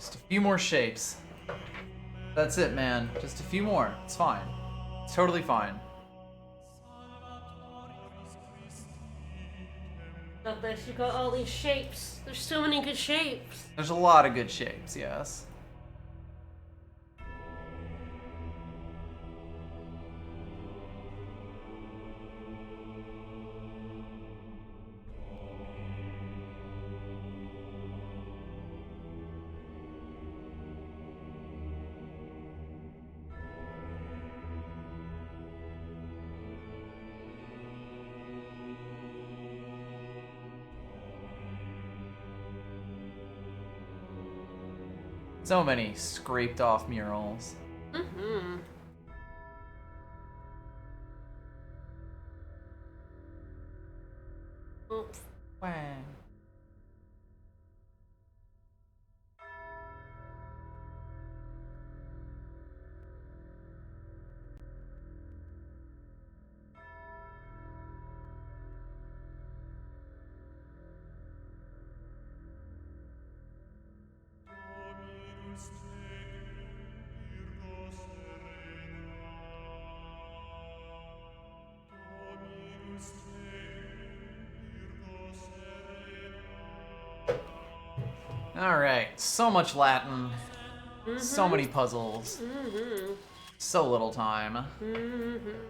Just a few more shapes. That's it, man. Just a few more. It's fine. It's totally fine. Got this. You got all these shapes. There's so many good shapes. There's a lot of good shapes, yes. So many scraped off murals. Mm-hmm. Oops. Wow. Alright, so much Latin, so many puzzles, so little time.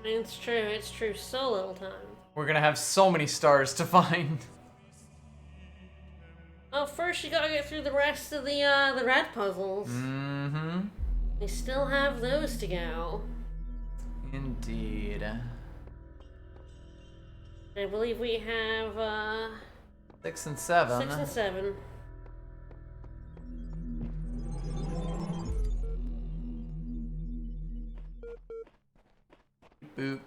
It's true, so little time. We're gonna have so many stars to find. Oh, first you gotta get through the rest of the red puzzles. Mm-hmm. We still have those to go. Indeed. I believe we have, 6 and 7. 6 and 7. Boop.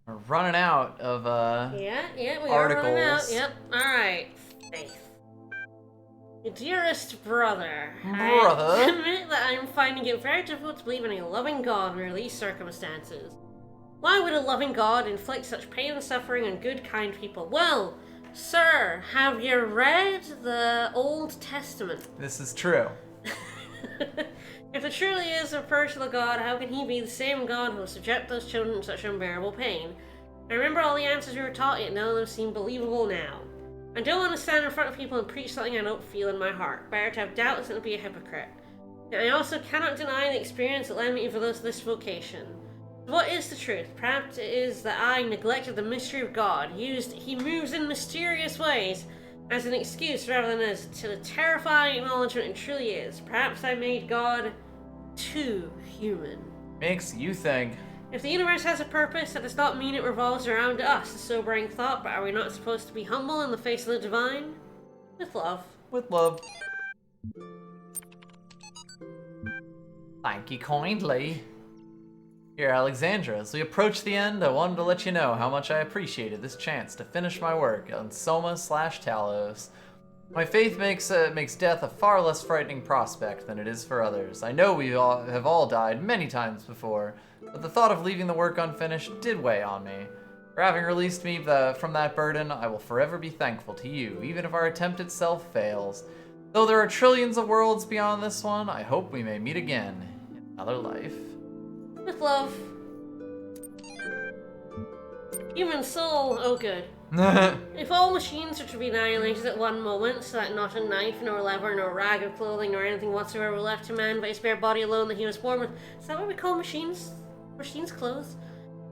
We're running out of, Yeah, we articles. are running out. Yep, alright. Faith. Dearest brother, I admit that I'm finding it very difficult to believe in a loving God under these circumstances. Why would a loving God inflict such pain and suffering on good, kind people? Well, sir, have you read the Old Testament? This is true. If there truly is a personal God, how can he be the same God who will subject those children to such unbearable pain? I remember all the answers we were taught, yet none of them seem believable now. I don't want to stand in front of people and preach something I don't feel in my heart. Better to have doubts than to be a hypocrite. And I also cannot deny the experience that led me to this vocation. What is the truth? Perhaps it is that I neglected the mystery of God. He moves in mysterious ways as an excuse rather than as to the terrifying acknowledgement it truly is. Perhaps I made God too human. Makes you think. If the universe has a purpose, that does not mean it revolves around us. A sobering thought, but are we not supposed to be humble in the face of the divine? With love. With love. Thank you kindly. Here, Alexandra, as we approach the end, I wanted to let you know how much I appreciated this chance to finish my work on Soma/Talos. My faith makes death a far less frightening prospect than it is for others. I know we have all died many times before, but the thought of leaving the work unfinished did weigh on me. For having released me from that burden, I will forever be thankful to you, even if our attempt itself fails. Though there are trillions of worlds beyond this one, I hope we may meet again in another life. With love. Human soul, oh good. If all machines are to be annihilated at one moment, so that not a knife, nor lever, nor rag of clothing, nor anything whatsoever were left to man but his bare body alone that he was born with, is that what we call machines? Machines' clothes?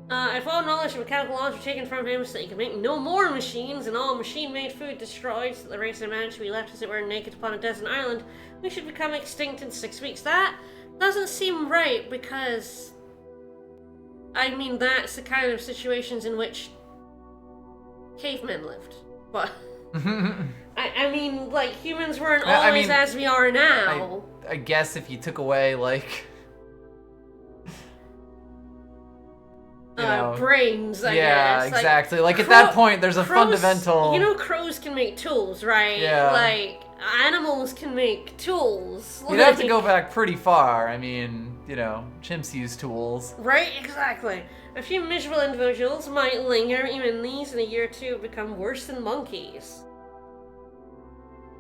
If all knowledge of mechanical laws were taken from him so that he could make no more machines, and all machine-made food destroyed so that the race of man should be left as it were naked upon a desert island, we should become extinct in 6 weeks. That doesn't seem right, because I mean, that's the kind of situations in which cavemen lived. But I mean, like, humans weren't always as we are now. I guess if you took away, like, you know, brains, I guess. Yeah, exactly. Like, at that point, there's a fundamental... You know, crows can make tools, right? Yeah. Like, animals can make tools. You'd have to go back pretty far. I mean, you know, chimps use tools. Right, exactly. A few miserable individuals might linger, even these in a year or two become worse than monkeys.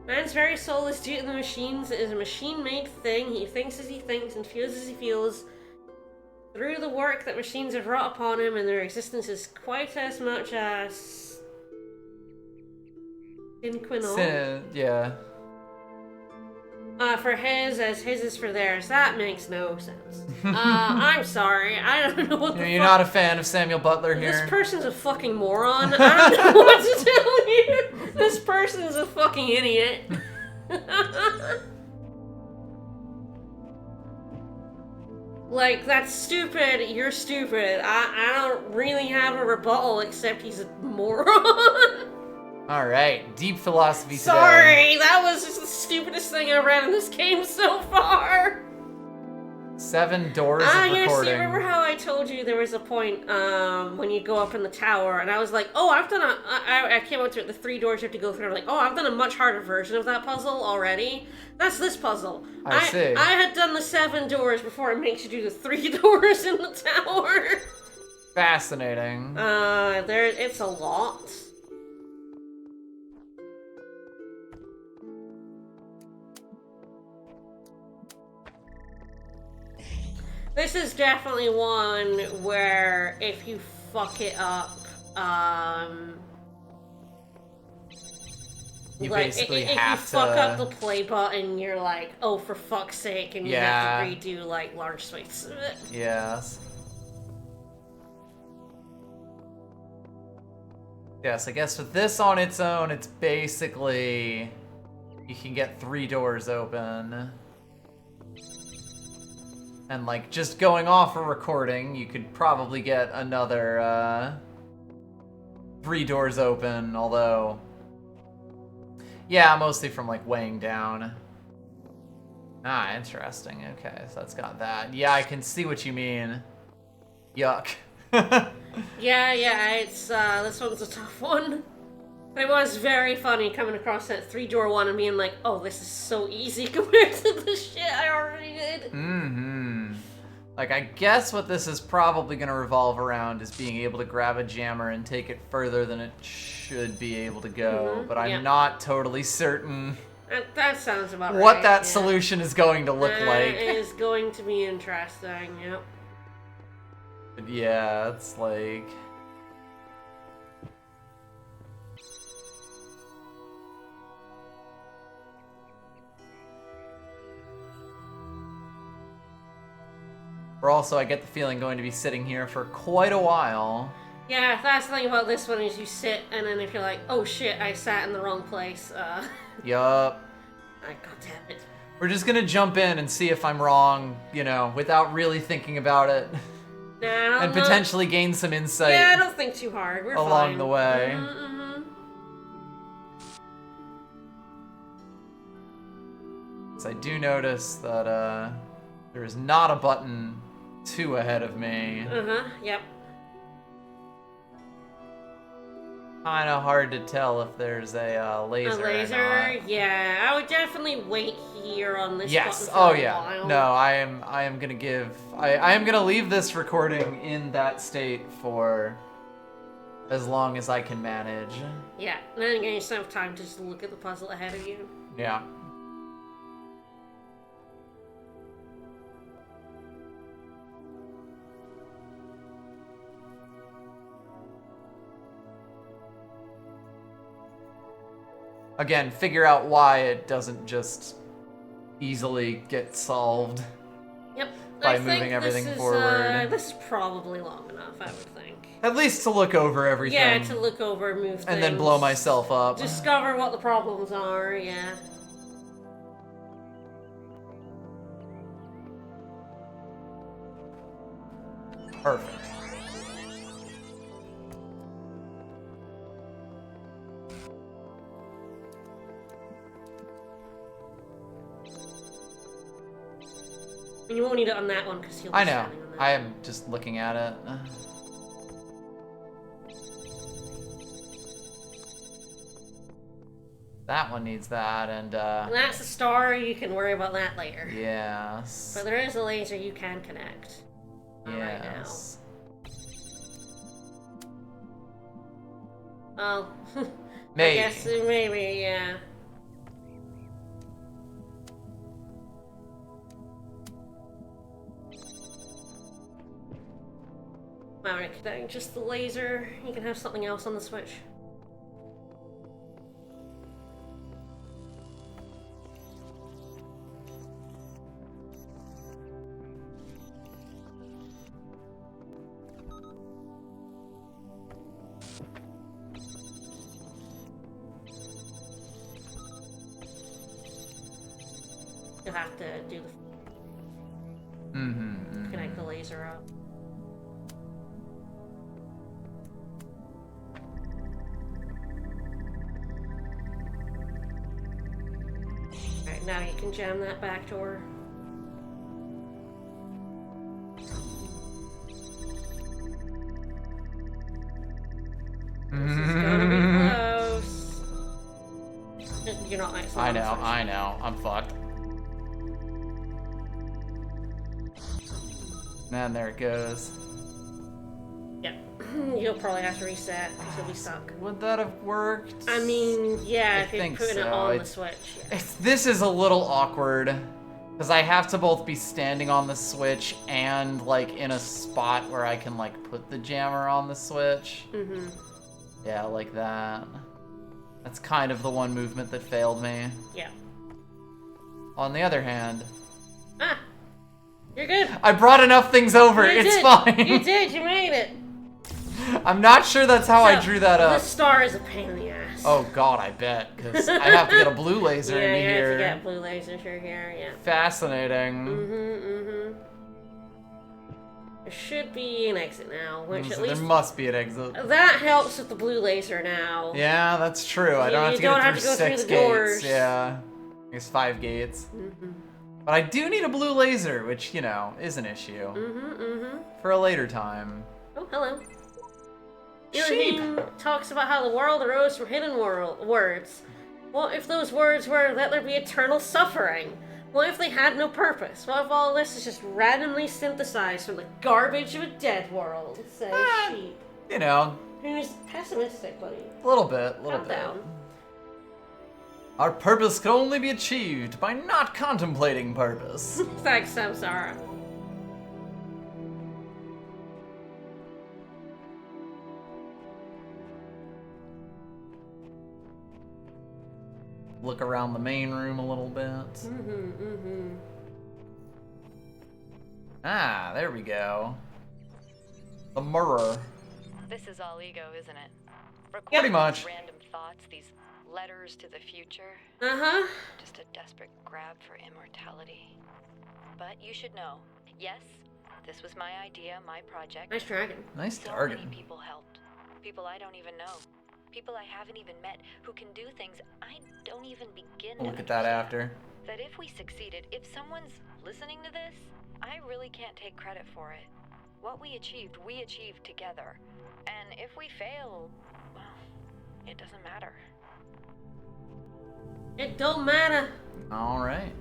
Man's very soul is due to the machines. It is a machine-made thing. He thinks as he thinks and feels as he feels. Through the work that machines have wrought upon him, and their existence is quite as much as... Yeah. For his as his is for theirs. That makes no sense. I'm sorry. I don't know what the You're not a fan of Samuel Butler here? This person's a fucking moron. I don't know what to tell you. This person's a fucking idiot. Like, that's stupid. You're stupid. I don't really have a rebuttal except he's a moron. Alright, deep philosophy today. Sorry, that was just the stupidest thing I've read in this game so far. 7 doors of recording. Yeah, see, remember how I told you there was a point when you go up in the tower, and I was like, oh, I've done I came out to it, the 3 doors you have to go through. I'm like, oh, I've done a much harder version of that puzzle already. That's this puzzle. I see. I had done the 7 doors before it makes you do the 3 doors in the tower. Fascinating. It's a lot. This is definitely one where if you fuck it up, you like, basically if have you to fuck up the play button, you're like, oh, for fuck's sake, and you have to redo like large swathes of it. Yes. Yes, I guess with this on its own, it's basically you can get 3 doors open. And, like, just going off a recording, you could probably get another, 3 doors open, although... Yeah, mostly from, like, weighing down. Ah, interesting. Okay, so that's got that. Yeah, I can see what you mean. Yuck. Yeah, it's, this one's a tough one. But it was very funny coming across that 3-door one and being like, oh, this is so easy compared to the shit I already did. Mm-hmm. Like, I guess what this is probably going to revolve around is being able to grab a jammer and take it further than it should be able to go, but I'm not totally certain that sounds about right. What that solution is going to look like. It is going to be interesting, yep. But yeah, it's like... We're also, I get the feeling, going to be sitting here for quite a while. Yeah, that's the thing about this one is you sit, and then if you're like, oh shit, I sat in the wrong place, Yup. God damn it. We're just gonna jump in and see if I'm wrong, you know, without really thinking about it. Nah, and potentially gain some insight. Yeah, don't think too hard. We're along fine. the way. Mm-hmm. So I do notice that there is not a button 2 ahead of me. Yep. Kinda hard to tell if there's a laser. A laser? Or not. Yeah, I would definitely wait here on this yes. button for Oh a yeah. while. No, I am gonna give. I am gonna leave this recording in that state for as long as I can manage. Yeah, and then you just have time to just look at the puzzle ahead of you. Yeah. Again, figure out why it doesn't just easily get solved. Yep. By moving everything forward. This is probably long enough, I would think. At least to look over everything. Yeah, to look over, move things. And then blow myself up. Discover what the problems are, yeah. Perfect. And you won't need it on that one because you'll be I know. standing on that. I am just looking at it. That one needs that, and that's a star, you can worry about that later. yes. But there is a laser you can connect. Right now. Yes. Oh. Maybe. I guess maybe, yeah. anything, just the laser. You can have something else on the switch. You'll have to do the connect the laser up. Alright, now you can jam that back door. This is gonna be close. You're not nice. I know. I'm fucked. And there it goes. Yeah. You'll probably have to reset because you'll be stuck. Would that have worked? I mean, yeah, if you're think putting it so. on the switch. Yeah. This is a little awkward. Because I have to both be standing on the switch and, like, in a spot where I can, like, put the jammer on the switch. Mm-hmm. Yeah, like that. That's kind of the one movement that failed me. Yeah. On the other hand... Ah! You're good. I brought enough things over. It's fine. You did. You made it. I'm not sure that's how I drew that up. The star is a pain in the ass. Oh god, I bet. Because I have to get a blue laser into you here. have to get blue laser through here, yeah. Fascinating. There should be an exit now, which at least... There must be an exit. That helps with the blue laser now. Yeah, that's true. I don't have to go through 6 the gates. doors. Yeah. I guess 5 gates. But I do need a blue laser, which, you know, is an issue. For a later time. Oh, hello. Sheep. Elohim talks about how the world arose from hidden words. What if those words were, let there be eternal suffering? What if they had no purpose? What if all this is just randomly synthesized from the garbage of a dead world? Says Sheep. You know. Who's pessimistic, buddy? A little bit. Calm down. Our purpose can only be achieved by not contemplating purpose. Thanks, Samsara. Look around the main room a little bit. Ah, there we go. The mirror. This is all ego, isn't it? Pretty much. Random thoughts, these letters to the future. Just a desperate grab for immortality. But you should know, yes, this was my idea, my project. Nice dragon. Nice So dragon. many people helped. People I don't even know. People I haven't even met who can do things I don't even begin to Look at that understand. after. That if we succeeded, if someone's listening to this, I really can't take credit for it. What we achieved together. And if we fail, well, it doesn't matter. It don't matter. Alright.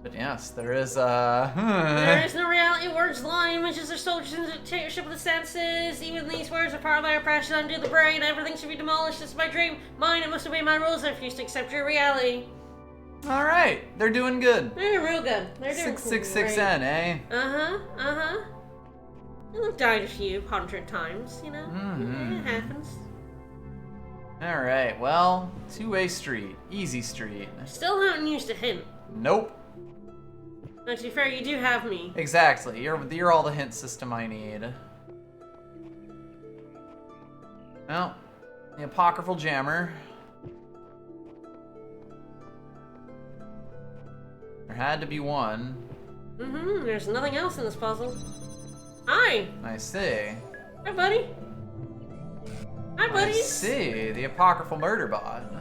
But yes, there is There is no reality. Words lie, images are soldiers in dictatorship of the senses. Even these words are part of our oppression undo the brain. Everything should be demolished. This is my dream. Mine, it must obey my rules. I refuse to accept your reality. Alright, they're doing good. They're doing real good. They're doing 666N, eh? They've died a few 100 times, you know? It happens. Alright, well, two-way street. Easy street. Still haven't used a hint. Nope. Now, to be fair, you do have me. Exactly. You're all the hint system I need. Well, the apocryphal jammer. There had to be one. There's nothing else in this puzzle. Hi! I see. Hi, buddy. Hi, I buddies. see. The apocryphal murder bot.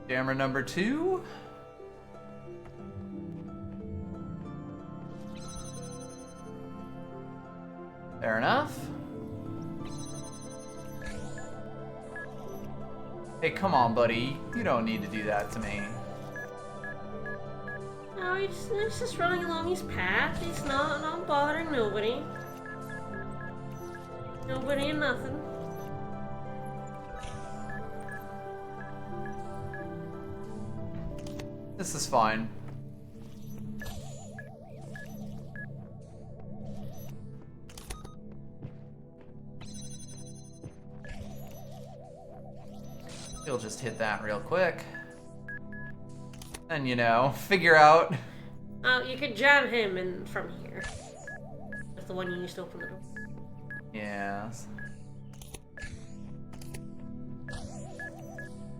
Jammer number 2. Fair enough. Hey, come on, buddy. You don't need to do that to me. No, he's just running along his path. He's not bothering nobody. Nobody and nothing. This is fine. You'll just hit that real quick. And, you know, figure out. You could jam him in from here. That's the one you used to open the door. Yes.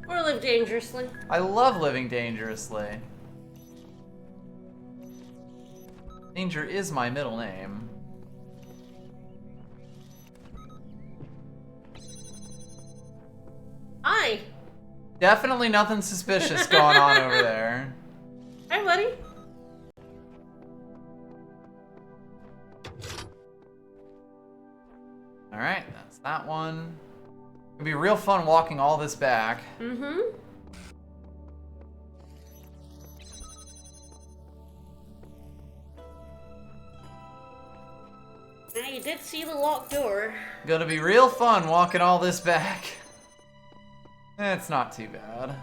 Or live dangerously. I love living dangerously. Danger is my middle name. Hi. Definitely nothing suspicious going on over there. Hi, buddy. Alright, that's that one. It'll be real fun walking all this back. Mm-hmm. Now you did see the locked door. Gonna be real fun walking all this back. It's not too bad.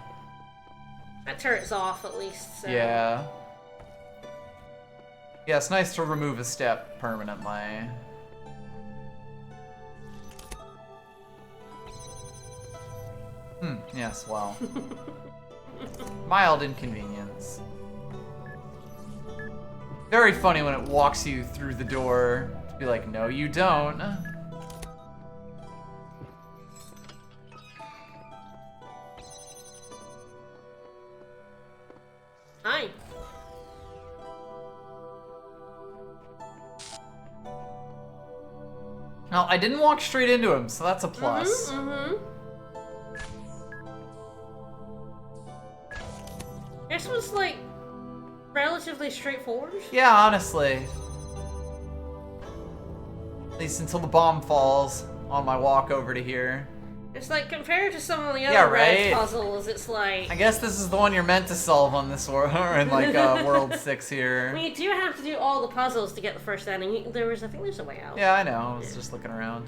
That turret's off at least, so. Yeah. Yeah, it's nice to remove a step permanently. Yes, well. Mild inconvenience. Very funny when it walks you through the door. To be like, no you don't. Hi. Well, I didn't walk straight into him, so that's a plus. This was like relatively straightforward. Yeah, honestly. At least until the bomb falls on my walk over to here. It's like compared to some of the other Yeah, red right? puzzles, it's like. I guess this is the one you're meant to solve on this world, or in like World 6 I here. mean, you do have to do all the puzzles to get the first ending. I think there's a way out. Yeah, I know. I was just looking around.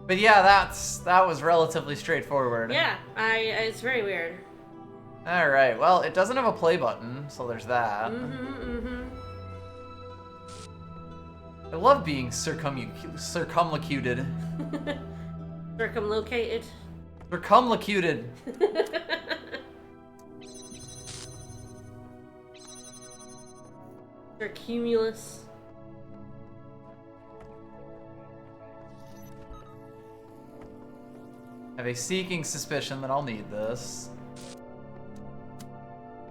But yeah, that was relatively straightforward. Yeah, it's very weird. All right. Well, it doesn't have a play button, so there's that. I love being circumlocuted. Circumlocated. Circumlocuted. Circumulus. I have a seeking suspicion that I'll need this.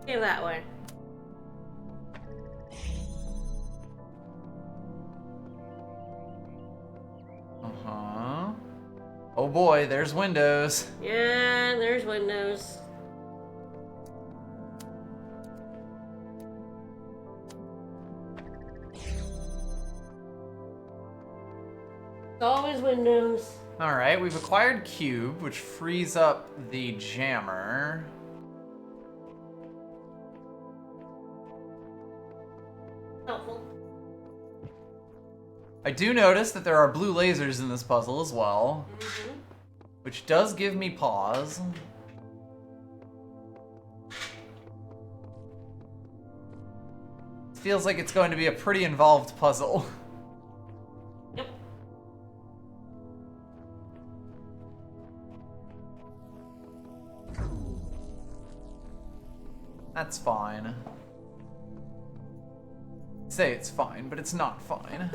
Go that way. Uh-huh. Oh boy, there's windows. Yeah, there's windows. It's always windows. Alright, we've acquired Cube, which frees up the jammer. Helpful. I do notice that there are blue lasers in this puzzle as well, which does give me pause. It feels like it's going to be a pretty involved puzzle. Yep. That's fine. Say it's fine, but it's not fine.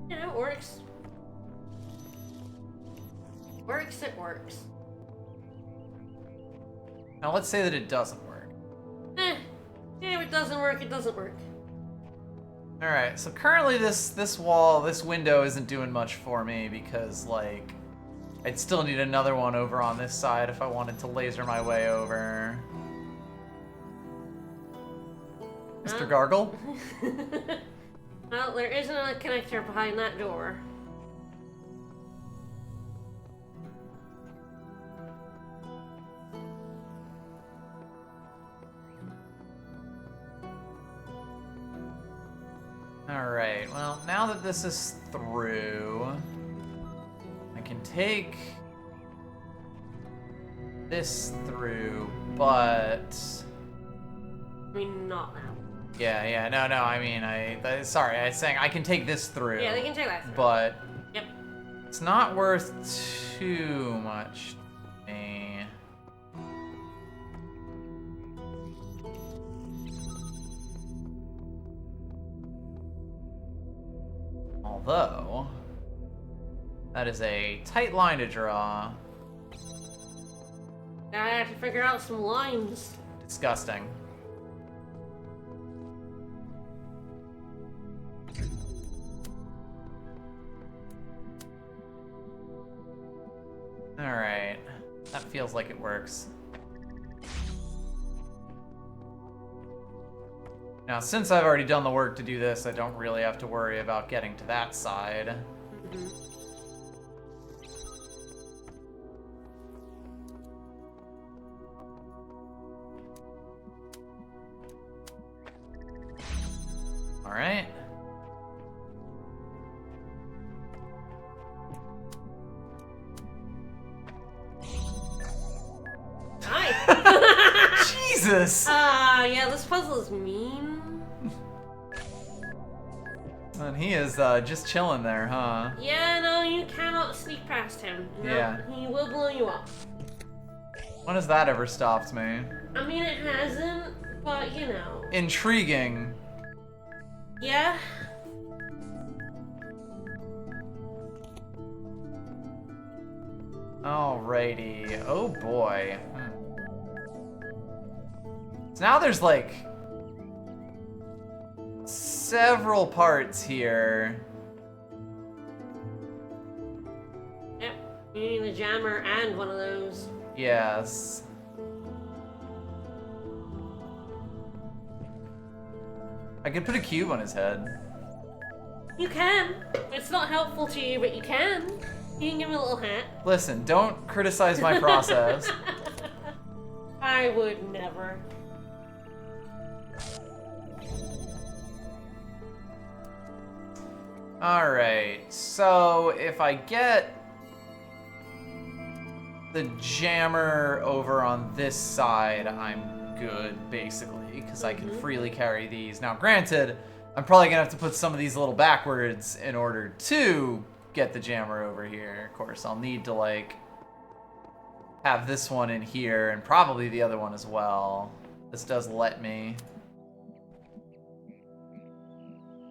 Yeah, it works. It works. Now let's say that it doesn't work. Yeah, if it doesn't work, it doesn't work. Alright, so currently this window isn't doing much for me because, like, I'd still need another one over on this side if I wanted to laser my way over. Mr. Gargle? Well, there is another connector behind that door. Alright, well, now that this is through, I can take this through, but... I mean, not now. Yeah, no, I mean, sorry, I was saying I can take this through. Yeah, they can take that through. But... Yep. It's not worth too much to me. Although, that is a tight line to draw. I have to figure out some lines. Disgusting. Alright. That feels like it works. Now, since I've already done the work to do this, I don't really have to worry about getting to that side. Alright. Hi! Jesus! Yeah, this puzzle is mean. And he is just chilling there, huh? Yeah, no, you cannot sneak past him. No, Yeah. He will blow you up. When has that ever stopped me? I mean, it hasn't, but you know. Intriguing. Yeah? Alrighty. Oh boy. So now there's like several parts here. Yep. You need the jammer and one of those. Yes. I could put a cube on his head. You can. It's not helpful to you, but you can. You can give him a little hat. Listen, don't criticize my process. I would never. Alright, so if I get the jammer over on this side, I'm good, basically, because I can freely carry these. Now, granted, I'm probably going to have to put some of these a little backwards in order to get the jammer over here. Of course, I'll need to, like, have this one in here, and probably the other one as well. This does let me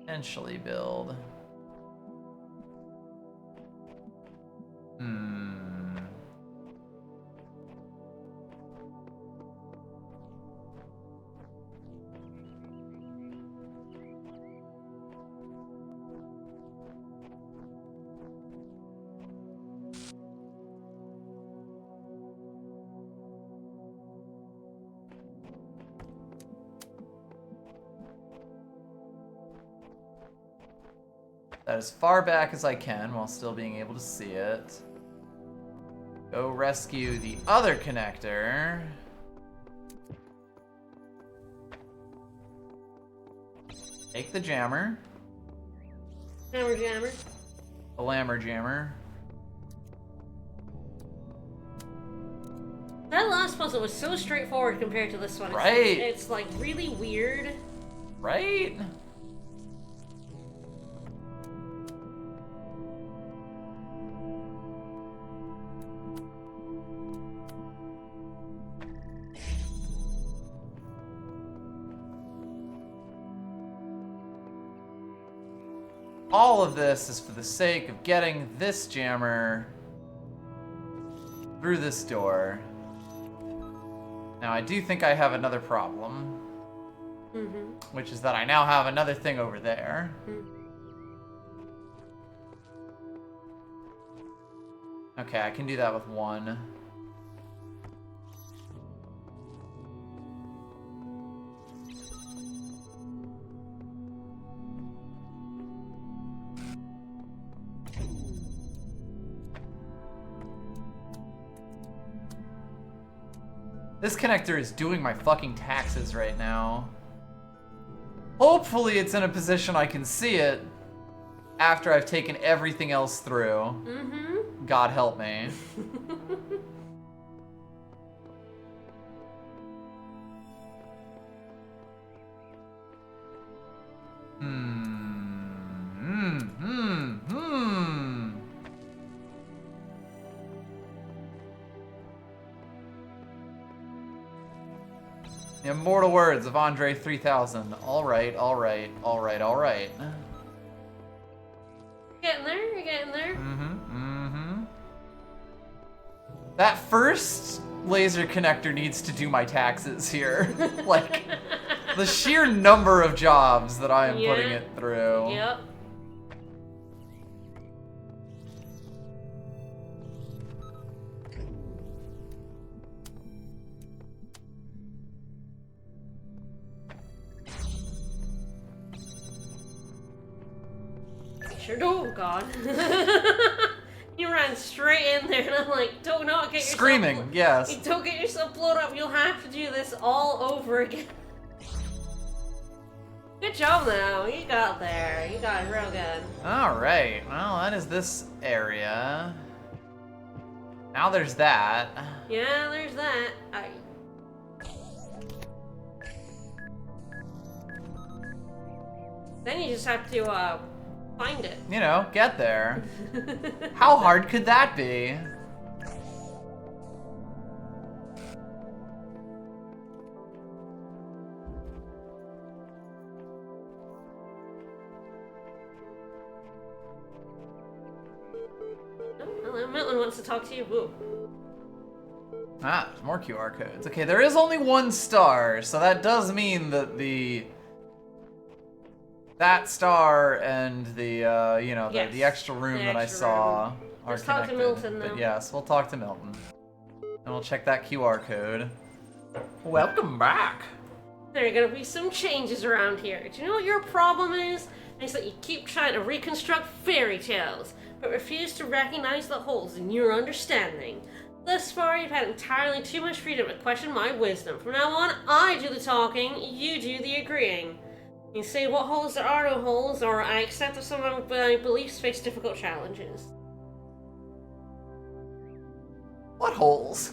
potentially build. That as far back as I can while still being able to see it. Go rescue the other connector. Take the jammer. Hammer jammer. The lammer jammer. That last puzzle was so straightforward compared to this one. Right. It's like really weird. Right? All of this is for the sake of getting this jammer through this door. Now, I do think I have another problem, which is that I now have another thing over there. Okay, I can do that with one. This connector is doing my fucking taxes right now. Hopefully it's in a position I can see it after I've taken everything else through. God help me. The immortal words of Andre 3000. Alright, alright, alright, alright. Getting there, you're getting there. That first laser connector needs to do my taxes here. Like, the sheer number of jobs that I am putting it through. Yep. Sure do, oh god. You ran straight in there, and I'm like, don't not get yourself... Screaming, yes. Don't get yourself blown up, you'll have to do this all over again. Good job, though. You got there. You got it real good. Alright, well, that is this area. Now there's that. Yeah, there's that. Then you just have to, find it. You know, get there. How hard could that be? Oh, hello, Milton wants to talk to you. Woo. Ah, there's more QR codes. Okay, there is only one star, so that does mean that that star and the you know, Yes, the extra room the that I extra saw room. are Let's talk to connected. Milton, But though. yes, we'll talk to Milton. And we'll check that QR code. Welcome back. There are gonna be some changes around here. Do you know what your problem is? It's that you keep trying to reconstruct fairy tales, but refuse to recognize the holes in your understanding. Thus far, you've had entirely too much freedom to question my wisdom. From now on, I do the talking, you do the agreeing. You say what holes there are no holes, or I accept that some of my beliefs face difficult challenges. What holes?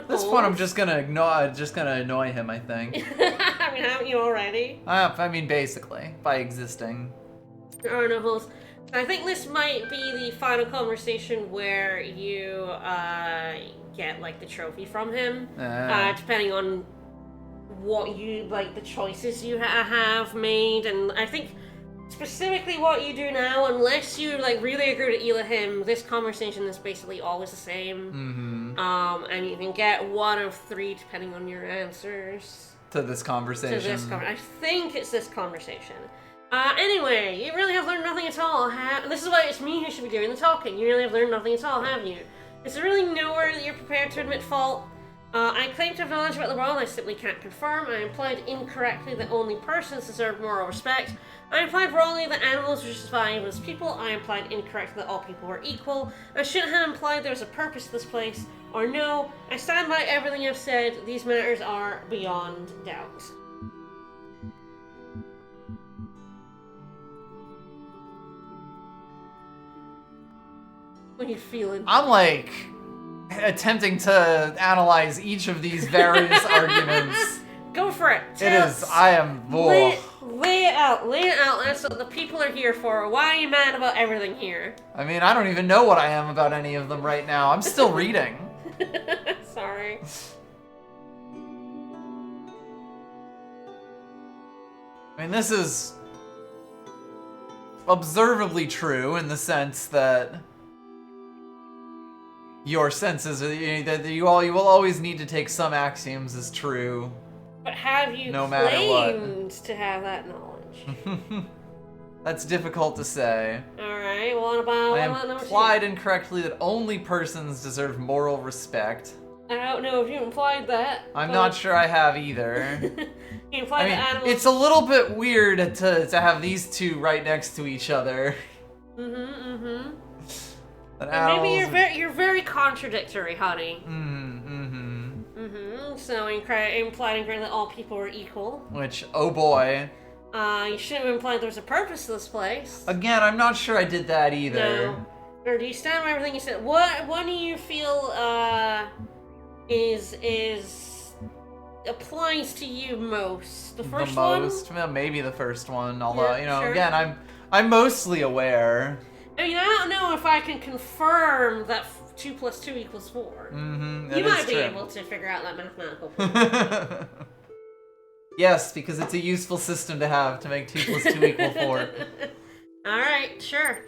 This one I'm just gonna ignore. Just gonna annoy him, I think. I mean, haven't you already? I mean, basically, by existing. There are no holes. I think this might be the final conversation where you get like the trophy from him, depending on what you like, the choices you have made, and I think specifically what you do now, unless you like really agree with Elohim, this conversation is basically always the same. And you can get one of three depending on your answers To this conversation. I think it's this conversation. Anyway, you really have learned nothing at all. This is why it's me who should be doing the talking. You really have learned nothing at all, have you? Is there really nowhere that you're prepared to admit fault? I claim to have knowledge about the world, I simply can't confirm. I implied incorrectly that only persons deserve moral respect. I implied wrongly that animals were just as valuable as people. I implied incorrectly that all people were equal. I shouldn't have implied there was a purpose to this place. Or no, I stand by everything I've said. These matters are beyond doubt. What are you feeling? I'm like attempting to analyze each of these various arguments. Go for it. It is. I am. Lay it out. Lay it out. That's what the people are here for. Why are you mad about everything here? I mean, I don't even know what I am about any of them right now. I'm still reading. Sorry. I mean, this is observably true in the sense that your senses are that you will always need to take some axioms as true. But have you no matter what. claimed to have that knowledge? That's difficult to say. Alright, what about I implied incorrectly that only persons deserve moral respect. I don't know if you implied that. I'm not sure I have either. You implied that animals... it's a little bit weird to have these two right next to each other. Maybe you're very contradictory, honey. So implied incorrectly that all people are equal. Which, oh boy. You shouldn't have implied there was a purpose to this place. Again, I'm not sure I did that either. No. Or do you stand by everything you said? What do you feel is applies to you most? The first one? Well, maybe the first one. Although, Yeah, sure. again, I'm mostly aware. I I mean, I don't know if I can confirm that 2 + 2 = 4. Mm-hmm. You might be able to figure out that mathematical proof. Yes, because it's a useful system to have to make 2 + 2 = 4. Alright, sure.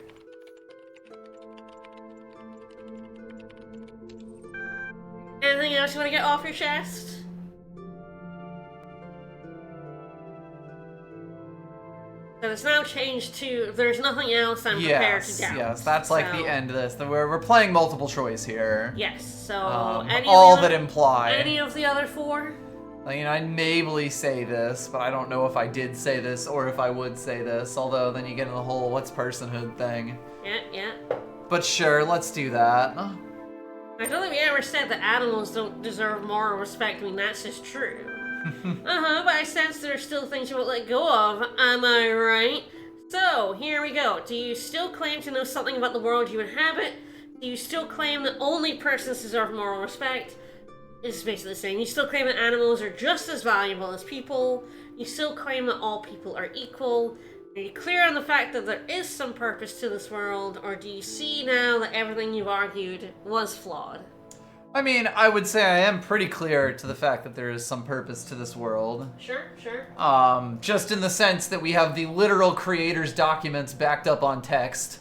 Anything else you want to get off your chest? So it's now changed to there's nothing else I'm prepared to doubt. Yes, that's like the end of this. We're playing multiple choice here. Yes, so all that imply. Any of the other 4? I mean, I'd maybe say this, but I don't know if I did say this or if I would say this, although then you get into the whole what's personhood thing. Yeah. But sure, let's do that. I don't think we ever said that animals don't deserve moral respect. I mean, that's just true. But I sense there are still things you won't let go of. Am I right? So, here we go. Do you still claim to know something about the world you inhabit? Do you still claim that only persons deserve moral respect? It's basically the same. You still claim that animals are just as valuable as people. You still claim that all people are equal. Are you clear on the fact that there is some purpose to this world? Or do you see now that everything you've argued was flawed? I mean, I would say I am pretty clear to the fact that there is some purpose to this world. Sure. Just in the sense that we have the literal creator's documents backed up on text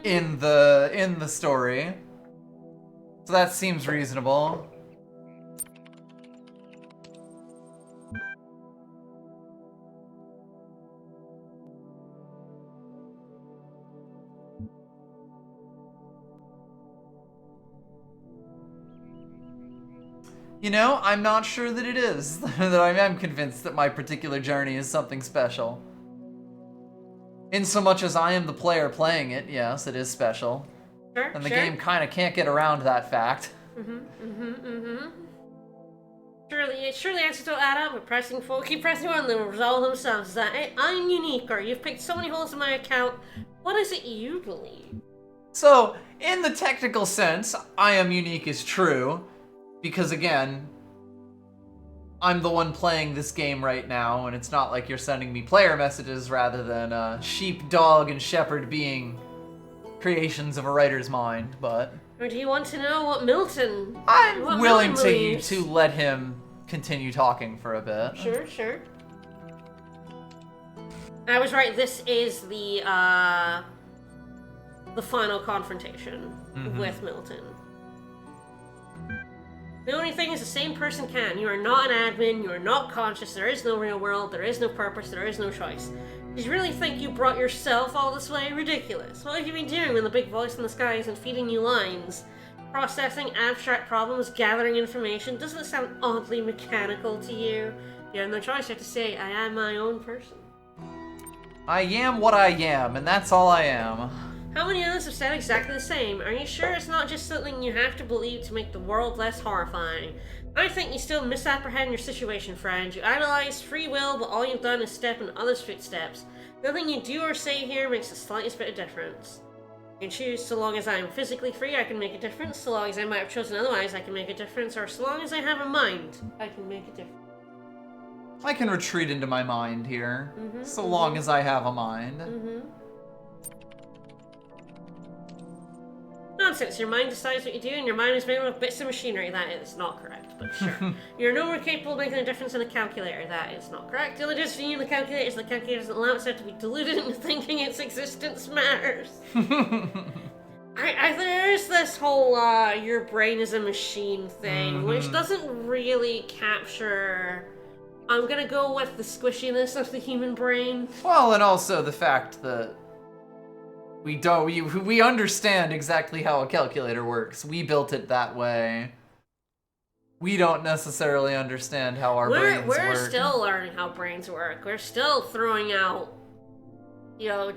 in the story. So that seems reasonable. You know, I'm not sure that it is. That I am convinced that my particular journey is something special. In so much as I am the player playing it, yes, it is special. Sure, And the game kind of can't get around that fact. Surely answers don't add up, but keep pressing on, they'll resolve themselves. Is that it? I'm unique, or you've picked so many holes in my account. What is it you believe? So, in the technical sense, I am unique is true. Because again, I'm the one playing this game right now, and it's not like you're sending me player messages rather than sheep, dog, and shepherd being creations of a writer's mind, but... Or do you want to know what Milton... I'm willing to let him continue talking for a bit. Sure. I was right, this is the final confrontation with Milton. The only thing is the same person can. You are not an admin, you are not conscious, there is no real world, there is no purpose, there is no choice. Did you really think you brought yourself all this way? Ridiculous. What have you been doing when the big voice in the sky isn't feeding you lines? Processing abstract problems, gathering information, doesn't it sound oddly mechanical to you? You have no choice, you have to say, I am my own person. I am what I am, and that's all I am. How many others have said exactly the same? Are you sure it's not just something you have to believe to make the world less horrifying? I think you still misapprehend your situation, friend. You idolize free will, but all you've done is step in others' footsteps. Nothing you do or say here makes the slightest bit of difference. You can choose, so long as I am physically free, I can make a difference. So long as I might have chosen otherwise, I can make a difference. Or so long as I have a mind, I can make a difference. I can retreat into my mind here, so long as I have a mind. Nonsense, your mind decides what you do, and your mind is made up of bits of machinery. That is not correct, but sure. You're no more capable of making a difference in a calculator. That is not correct. The only difference between you and the calculator is the calculator doesn't allow itself to be deluded into thinking its existence matters. There's this whole, your brain is a machine thing, which doesn't really capture... I'm gonna go with the squishiness of the human brain. Well, and also the fact that we understand exactly how a calculator works. We built it that way. We don't necessarily understand how our brains work. We're still learning how brains work. We're still throwing out,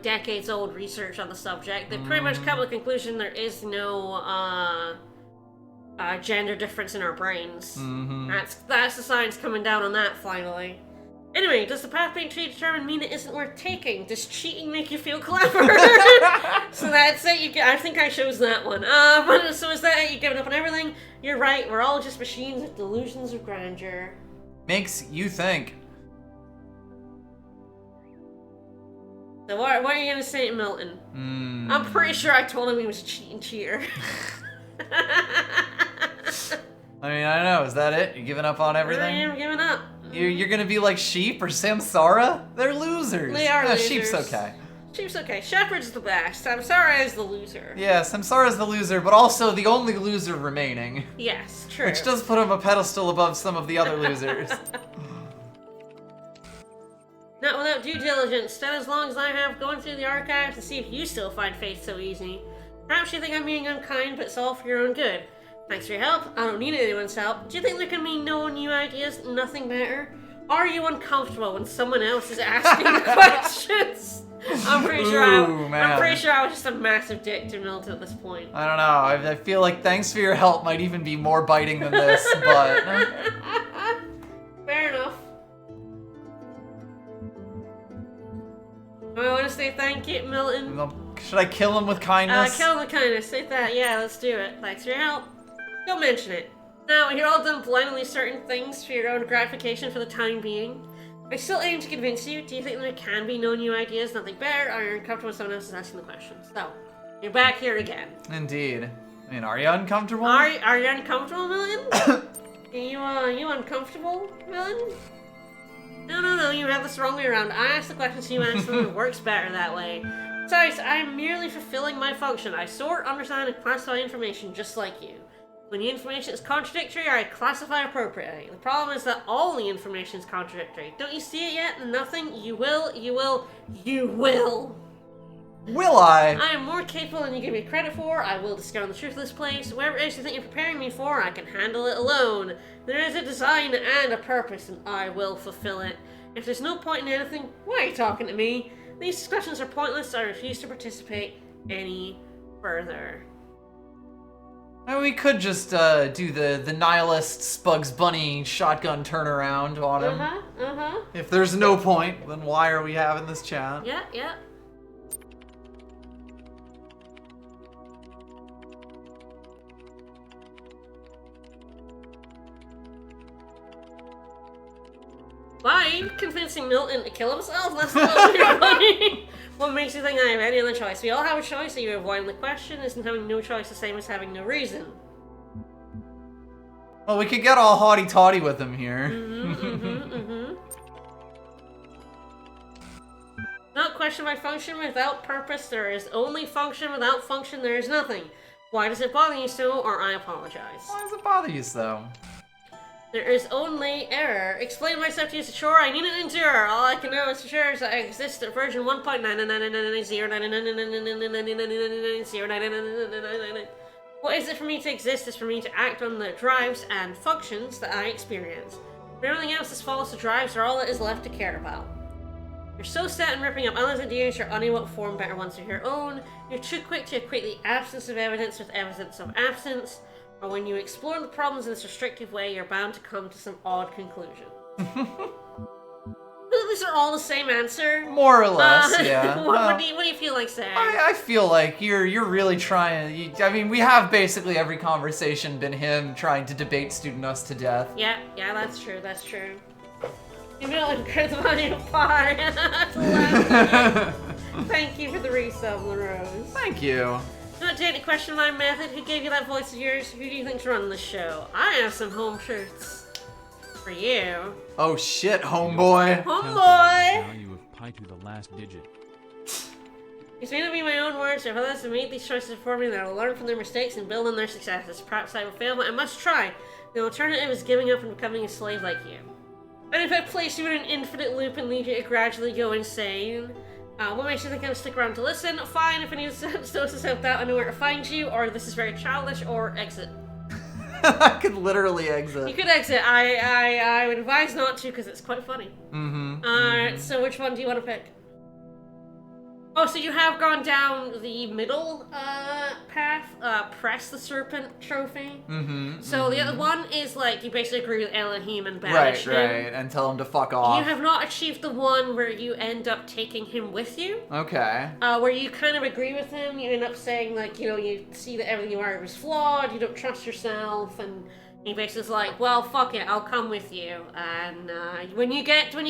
decades-old research on the subject. They pretty much come to the conclusion there is no gender difference in our brains. That's the science coming down on that finally. Anyway, does the path being predetermined mean it isn't worth taking? Does cheating make you feel clever? So that's it. I think I chose that one. So is that it? You giving up on everything? You're right. We're all just machines with delusions of grandeur. Makes you think. So what are you gonna say to Milton? I'm pretty sure I told him he was a cheating cheater. I mean, I don't know. Is that it? You giving up on everything? I am giving up. You're gonna be like Sheep or Samsara? They're losers. They are losers. Sheep's okay. Sheep's okay. Shepherd's the best. I'm sorry, is the loser. Yeah, Samsara's the loser, but also the only loser remaining. Yes, true. Which does put him a pedestal above some of the other losers. Not without due diligence, not as long as I have going through the archives to see if you still find faith so easy. Perhaps you think I'm being unkind, but it's all for your own good. Thanks for your help. I don't need anyone's help. Do you think there can be no new ideas, nothing better? Are you uncomfortable when someone else is asking questions? I'm pretty sure I was just a massive dick to Milton at this point. I don't know. I feel like thanks for your help might even be more biting than this, but... Fair enough. I want to say thank you, Milton. Should I kill him with kindness? Kill him with kindness. Say that. Yeah, let's do it. Thanks for your help. Don't mention it. Now, when you're all done blindly certain things for your own gratification for the time being, I still aim to convince you. Do you think there can be no new ideas, nothing better, or are you uncomfortable when someone else is asking the questions? So, you're back here again. Indeed. I mean, are you uncomfortable? Are you uncomfortable, Milton? Are you uncomfortable, Milton? No, you have this the wrong way around. I ask the questions, you answer them, it works better that way. Besides, I am merely fulfilling my function. I sort, understand, and classify information just like you. When the information is contradictory, I classify appropriately. The problem is that all the information is contradictory. Don't you see it yet? Nothing? You will. Will I? I am more capable than you give me credit for. I will discover the truth of this place. Whatever it is you think you're preparing me for, I can handle it alone. There is a design and a purpose, and I will fulfill it. If there's no point in anything, why are you talking to me? These discussions are pointless. I refuse to participate any further. Well, we could just do the nihilist Bugs Bunny shotgun turnaround on him. If there's no point, then why are we having this chat? Yeah. Why? Convincing Milton to kill himself? That's a little bit funny. What makes you think I have any other choice? We all have a choice, so you're avoiding the question. Isn't having no choice the same as having no reason? Well, we could get all haughty-taughty with him here. Not question by function without purpose. There is only function without function. There is nothing. Why does it bother you so, or I apologize? Why does it bother you so? There is only error. Explain myself to you, sure, I need an endure. All I can know is for sure is that I exist at version 1.999909999999999999999999999. What is it for me to exist is for me to act on the drives and functions that I experience. But everything else that follows the drives are all that is left to care about. You're so set on ripping up others' ideas, you're unable to form better ones of your own. You're too quick to equate the absence of evidence with evidence of absence. Or when you explore the problems in this restrictive way, you're bound to come to some odd conclusion. These are all the same answer. More or less, yeah. What do you feel like saying? I feel like you're really trying. I mean, we have basically every conversation been him trying to debate student us to death. Yeah, that's true. You know, incredible pie. That's the last one. Thank you for the resub, LaRose. Thank you. Not to any question my method. Who gave you that voice of yours? Who do you think's running the show? I have some home truths for you. Oh shit, homeboy. Value of pi to the last digit. These may not be my own words, or if others have made these choices for me, that I will learn from their mistakes and build on their successes. Perhaps I will fail, but I must try. The alternative is giving up and becoming a slave like you. And if I place you in an infinite loop and leave you to gradually go insane, what makes you think I'm stick around to listen? Fine, if any doses help out, I know where to find you, or this is very childish, or exit. I could literally exit. You could exit. I would advise not to, because it's quite funny. Alright, so which one do you want to pick? Oh, so you have gone down the middle path, press the serpent trophy. So the other one is like, you basically agree with Elohim and banish him. Right, and tell him to fuck off. You have not achieved the one where you end up taking him with you. Okay. Where you kind of agree with him, you end up saying like, you know, you see that everything you are is flawed, you don't trust yourself, and He basically is like, well, fuck it, I'll come with you. And when you get to the,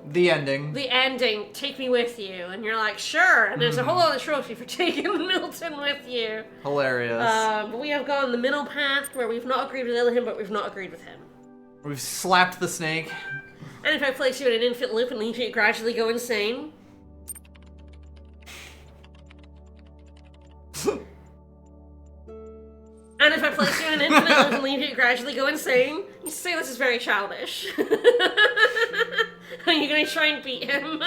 The ending. the ending, take me with you. And you're like, sure. And there's a whole other trophy for taking Milton with you. Hilarious. But we have gone the middle path where we've not agreed with Elohim, but we've not agreed with him. We've slapped the snake. And if I place you in an infinite loop and leave you to gradually go insane. And if I place you in an infinite loop and leave you to gradually go insane, you say this is very childish. Are you gonna try and beat him?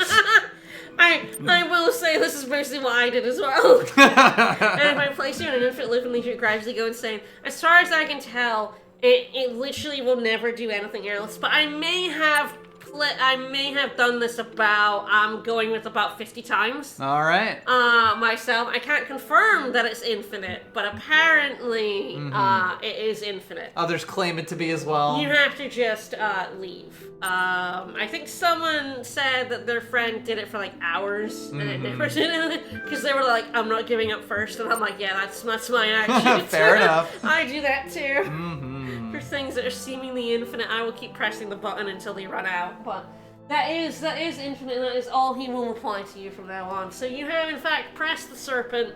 I will say this is basically what I did as well. And if I place you in an infinite loop and leave you to gradually go insane, as far as I can tell, it literally will never do anything else. But I may have done this going with about 50 times. All right. Myself. I can't confirm that it's infinite, but apparently it is infinite. Others claim it to be as well. You have to just leave. I think someone said that their friend did it for like hours and it never did anything because they were like, I'm not giving up first, and I'm like, yeah, that's my action. Fair enough. I do that too. For things that are seemingly infinite, I will keep pressing the button until they run out. But that is infinite, and that is all he will reply to you from now on. So you have in fact pressed the serpent.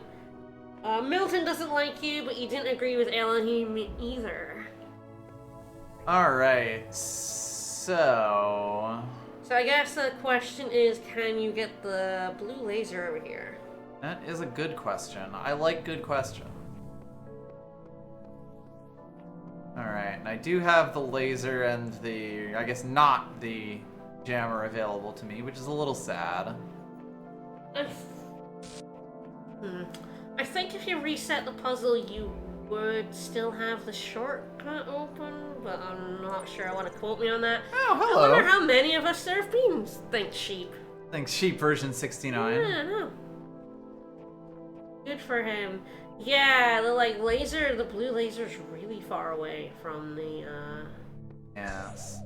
Milton doesn't like you, but you didn't agree with Elohim either. Alright, so I guess the question is, can you get the blue laser over here? that is a good question. I like good questions. Alright, and I do have the laser and the, I guess not the jammer available to me, which is a little sad. I think if you reset the puzzle, you would still have the shortcut open, but I'm not sure. I want to quote me on that. Oh, hello. I wonder how many of us serve beans. Thanks, sheep. Thanks, Sheep version 69. Yeah, no. Good for him. Yeah, the blue laser's really far away from the, Yes.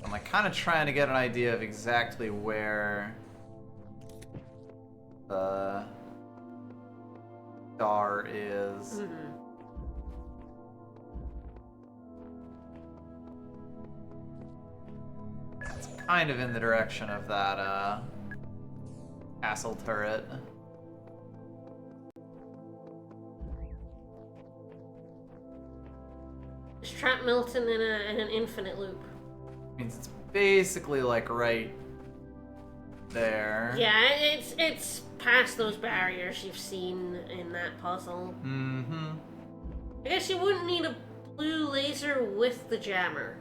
I'm like kind of trying to get an idea of exactly where the star is. It's kind of in the direction of that, castle turret. Just trap Milton in an infinite loop. Means it's basically like right there. Yeah, it's past those barriers you've seen in that puzzle. Mm-hmm. I guess you wouldn't need a blue laser with the jammer.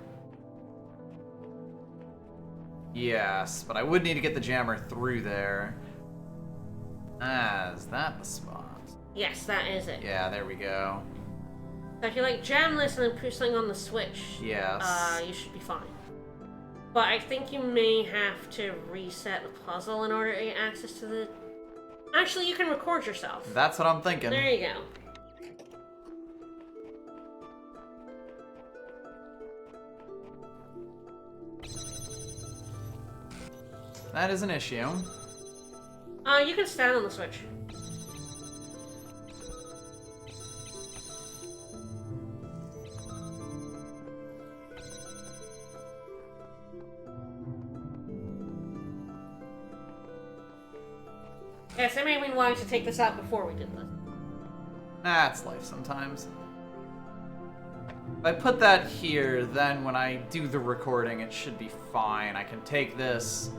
Yes, but I would need to get the jammer through there. Ah, is that the spot? Yes, that is it. Yeah, there we go. So if you jam this and then push something on the switch, Yes. you should be fine. But I think you may have to reset the puzzle in order to get access to the... Actually, you can record yourself. That's what I'm thinking. There you go. That is an issue. You can stand on the switch. Yes, I may have been wanting to take this out before we did this. That's life sometimes. If I put that here, then when I do the recording, it should be fine. I can take this,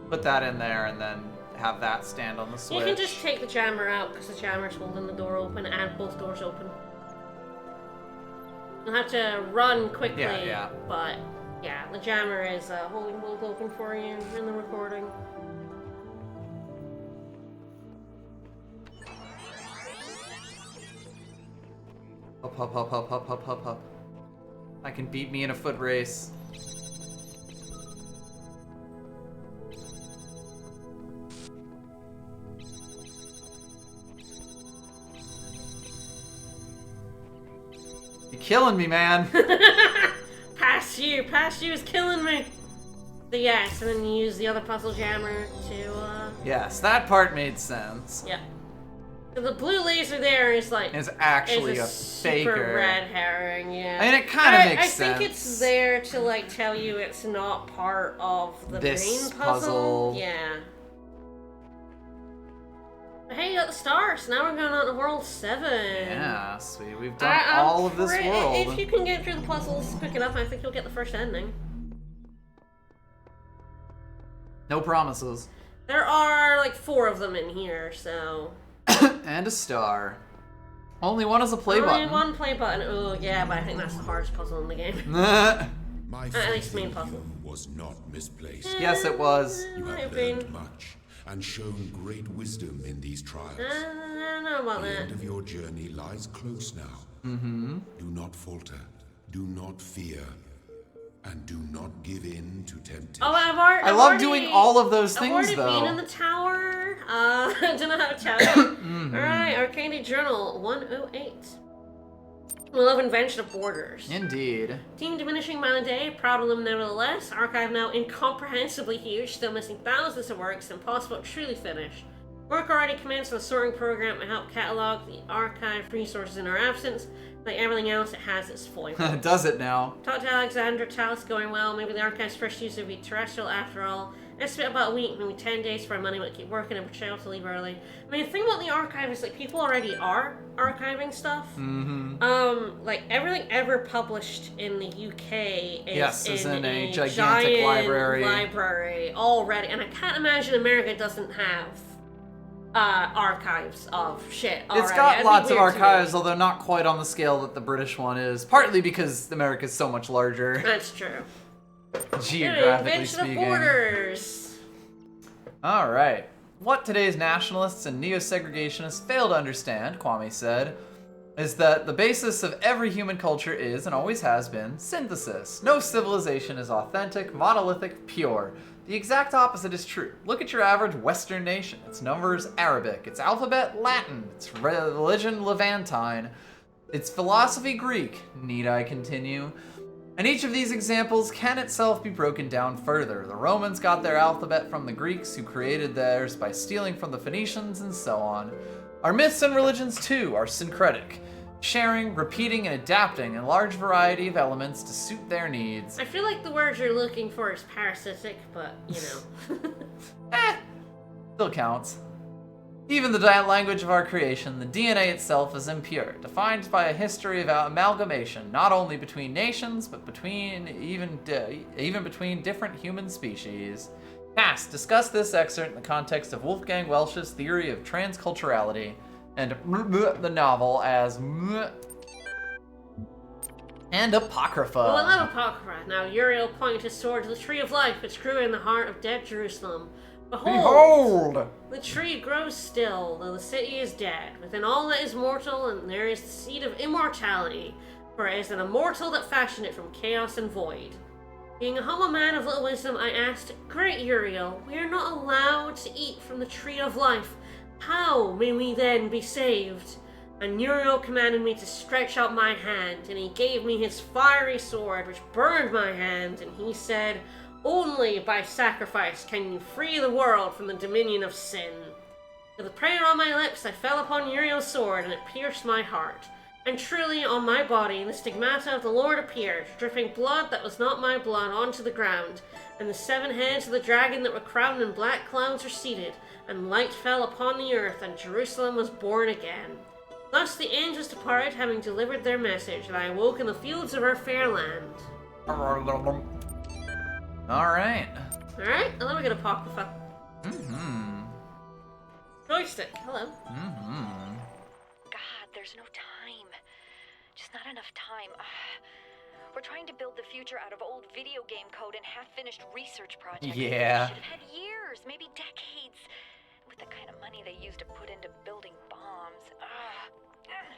put that in there, and then have that stand on the switch. You can just take the jammer out, because the jammer's holding the door open, and both doors open. You'll have to run quickly, Yeah. but yeah, the jammer is holding both open for you in the recording. Hop, hop, hop, hop, hop, hop, hop, hop. I can beat me in a foot race. You're killing me, man. Past you is killing me. So yes, and then you use the other puzzle jammer to, Yes, that part made sense. yeah. So the blue laser there is like Is actually a super faker. red herring, yeah. I mean, it kind of makes I sense. think it's there to like tell you it's not part of the This main puzzle. puzzle. Yeah. But hey, you got the stars. Now we're going on to World 7. Yeah, sweet. We've done I'm all of this world. If you can get through the puzzles quick enough, I think you'll get the first ending. No promises. There are like 4 of them in here, so. And a star. Only one is a play Only button. one play button. Oh yeah, but I think that's the hardest puzzle in the game. My At least faith main in puzzle. you was not misplaced. Yes, it was. You Might have have been. learned much and shown great wisdom in these trials. I don't know about The that. end of your journey lies close now. Mm-hmm. Do not falter. Do not fear. And do not give in to temptation. Oh, I love doing all of those things, I've already though. been in the tower. I don't know how to tell you. Alright, Arcady Journal 108. We love invention of borders. Indeed. Team diminishing by the day, proud of them nevertheless. Archive now incomprehensibly huge, still missing thousands of works, impossible to truly finish. Work already commenced on a sorting program to help catalog the archive resources in our absence. Like everything else, it has its foibles. Does it now? Talk to Alexandra, Talos going well. Maybe the archive's first use would be terrestrial after all. Estimate about a week, maybe 10 days for our money, but keep working and portrayal to leave early. I mean, the thing about the archive is, like, people already are archiving stuff. Mm-hmm. Like, everything ever published in the UK is in a gigantic giant library already. And I can't imagine America doesn't have archives of shit already. It's got That'd be lots of weird to me. archives, although not quite on the scale that the British one is. Partly because America's so much larger, That's true. geographically Invention of speaking. borders. All right. What today's nationalists and neo-segregationists fail to understand, Kwame said, is that the basis of every human culture is, and always has been, synthesis. No civilization is authentic, monolithic, pure. The exact opposite is true. Look at your average Western nation. Its numbers Arabic, its alphabet Latin, its religion Levantine, its philosophy Greek. Need I continue? And each of these examples can itself be broken down further. The Romans got their alphabet from the Greeks, who created theirs by stealing from the Phoenicians, and so on. Our myths and religions, too, are syncretic, sharing, repeating, and adapting a large variety of elements to suit their needs. I feel like the word you're looking for is parasitic, but, you know. Still counts. Even the language of our creation, the DNA itself, is impure, defined by a history of amalgamation, not only between nations, but between even between different human species. Past, discuss this excerpt in the context of Wolfgang Welsch's theory of transculturality, and the novel as and Apocrypha. Oh, I love Apocrypha. Now Uriel pointed his sword to the tree of life, which grew in the heart of dead Jerusalem. Behold! The tree grows still, though the city is dead. Within all that is mortal, and there is the seed of immortality, for it is an immortal that fashioned it from chaos and void. Being a humble man of little wisdom, I asked, Great Uriel, we are not allowed to eat from the tree of life. How may we then be saved? And Uriel commanded me to stretch out my hand, and he gave me his fiery sword, which burned my hand, and he said, Only by sacrifice can you free the world from the dominion of sin. With a prayer on my lips, I fell upon Uriel's sword, and it pierced my heart. And truly, on my body, the stigmata of the Lord appeared, dripping blood that was not my blood onto the ground. And the 7 heads of the dragon that were crowned in black clouds receded, and light fell upon the earth, and Jerusalem was born again. Thus the angels departed, having delivered their message, and I awoke in the fields of our fair land. Alright. Alright, and then we get Apocrypha. Mm-hmm. Joystick, hello. Mm-hmm. God, there's no time. Just not enough time. We're trying to build the future out of old video game code and half-finished research projects. Yeah. We should have had years, maybe decades, with the kind of money they used to put into building bombs.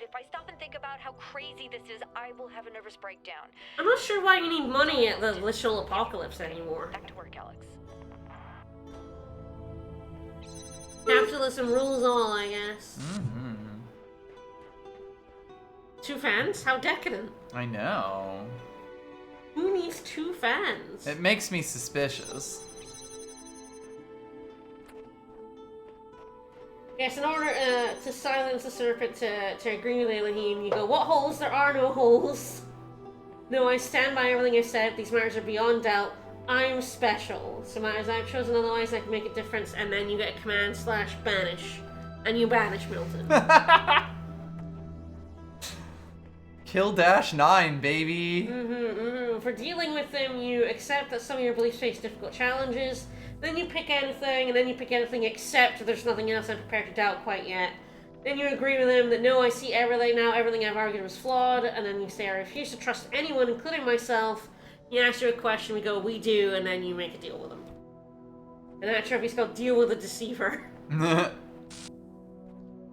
If I stop and think about how crazy this is, I will have a nervous breakdown. I'm not sure why you need money at the literal apocalypse anymore. Back to work, Alex. Capitalism rules all, I guess. Mm-hmm. 2 fans? How decadent. I know. Who needs 2 fans? It makes me suspicious. Yes, in order to silence the serpent to agree with Elohim, you go, what holes? There are no holes. No, I stand by everything I said. These matters are beyond doubt. I'm special. So matters I've chosen otherwise, I can make a difference. And then you get a command / banish. And you banish Milton. Kill -9, baby. For dealing with them, you accept that some of your beliefs face difficult challenges. Then you pick anything, and then you pick anything except there's nothing else I'm prepared to doubt quite yet. Then you agree with him that no, I see everything now, everything I've argued was flawed, and then you say, I refuse to trust anyone, including myself. You ask you a question, we go, we do, and then you make a deal with him. And that trophy's called Deal with a Deceiver.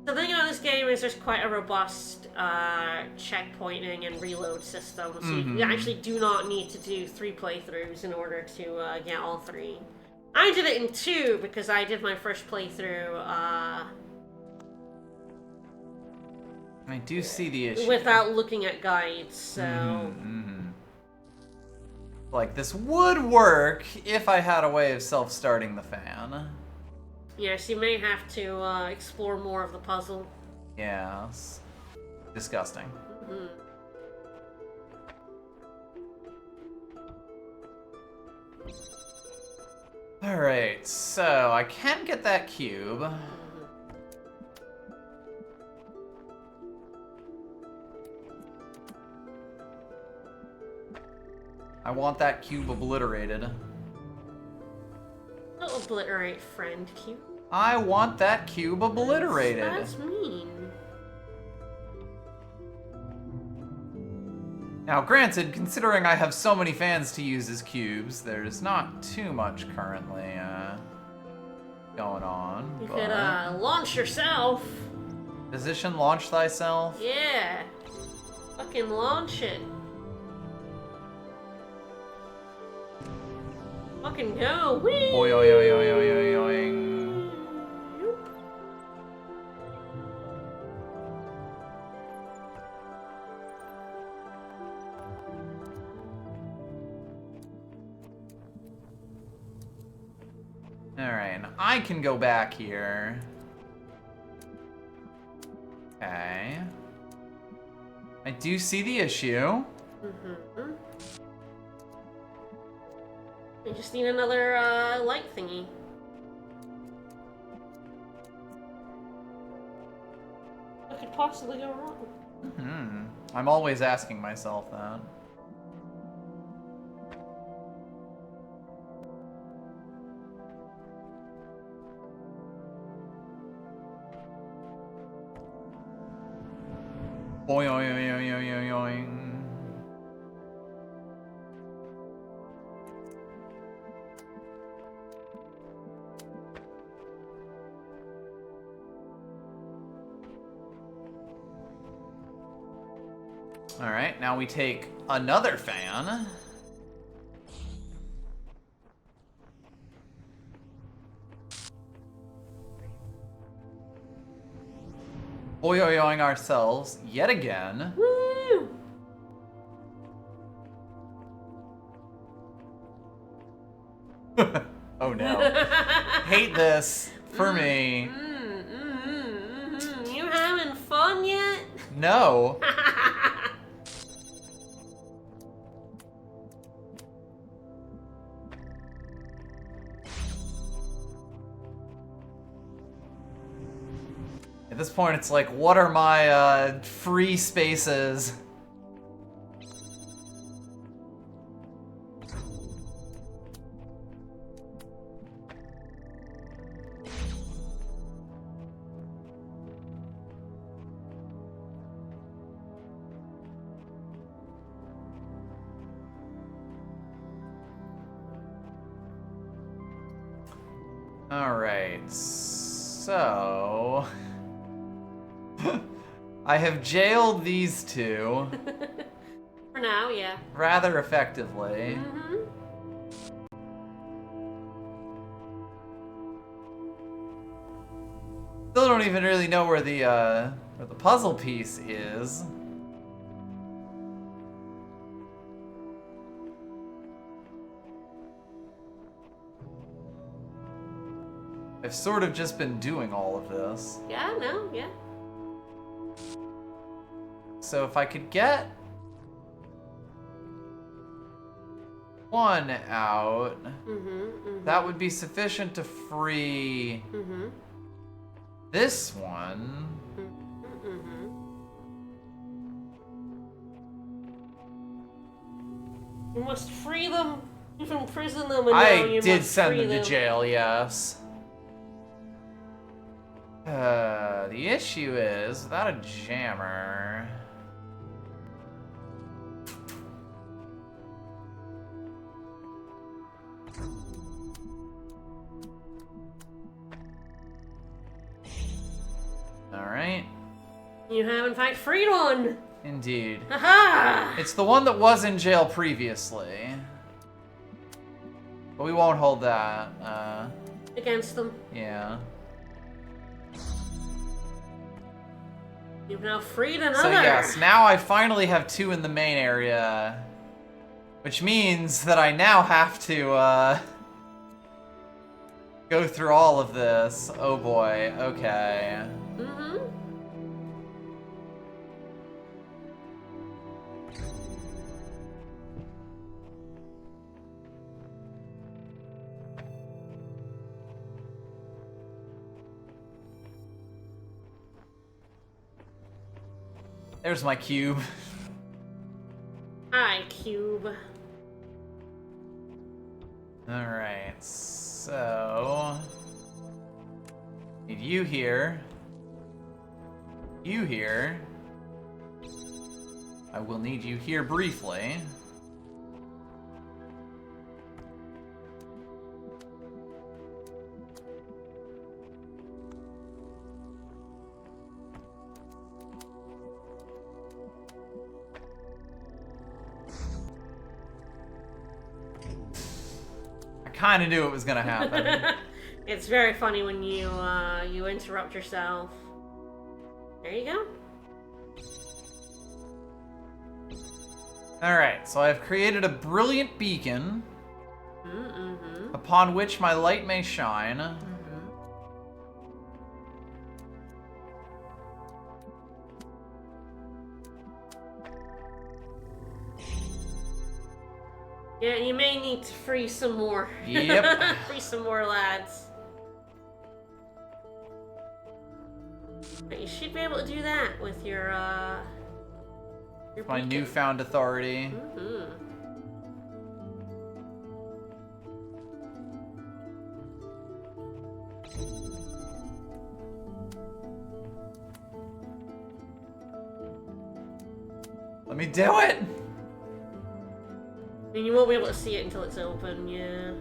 The thing about this game is there's quite a robust checkpointing and reload system, so you actually do not need to do 3 playthroughs in order to get all 3. I did it in 2 because I did my first playthrough I do see the issue. without looking at guides, so... Like, this would work if I had a way of self-starting the fan. Yes, you may have to explore more of the puzzle. Yes. Disgusting. Alright, so I can get that cube. I want that cube obliterated. Don't obliterate friend cube. I want that cube obliterated. That's mean. Now, granted, considering I have so many fans to use as cubes, there's not too much currently going on. You but... could launch yourself. Position launch thyself? Yeah. Fucking launch it. Fucking go. Whee! Oi, oi, oi, oi, oi, oi, oing. Alright, and I can go back here. Okay. I do see the issue. You just need another light thingy. What could possibly go wrong? I'm always asking myself that. Boing, oing, oing, oing, oing, oing. Alright, now we take another fan. Boing ourselves yet again. Woo! Oh no. Hate this for me. You having fun yet? No. At this point, it's like, what are my free spaces? All right, so... I have jailed these two. For now, yeah. Rather effectively. Still don't even really know where the puzzle piece is. I've sort of just been doing all of this. Yeah, no, yeah. So if I could get one out, that would be sufficient to free this one. You must free them. You've imprisoned them, and now you I did must send free them to jail, yes. The issue is, without a jammer... Alright. You have, in fact, freed one! Indeed. Haha! It's the one that was in jail previously. But we won't hold that. Against them. Yeah. You've now freed another! So yes, now I finally have 2 in the main area. Which means that I now have to, go through all of this. Oh boy, okay. There's my cube. Hi, Cube. Alright, so... Need you here. You here. I will need you here briefly. Kind of knew it was gonna happen. It's very funny when you you interrupt yourself. There you go. Alright, so I've created a brilliant beacon upon which my light may shine. Yeah, you may need to free some more. Yep. Free some more lads. But you should be able to do that with your My beacon. newfound authority. Let me do it! I mean, you won't be able to see it until it's open, yeah.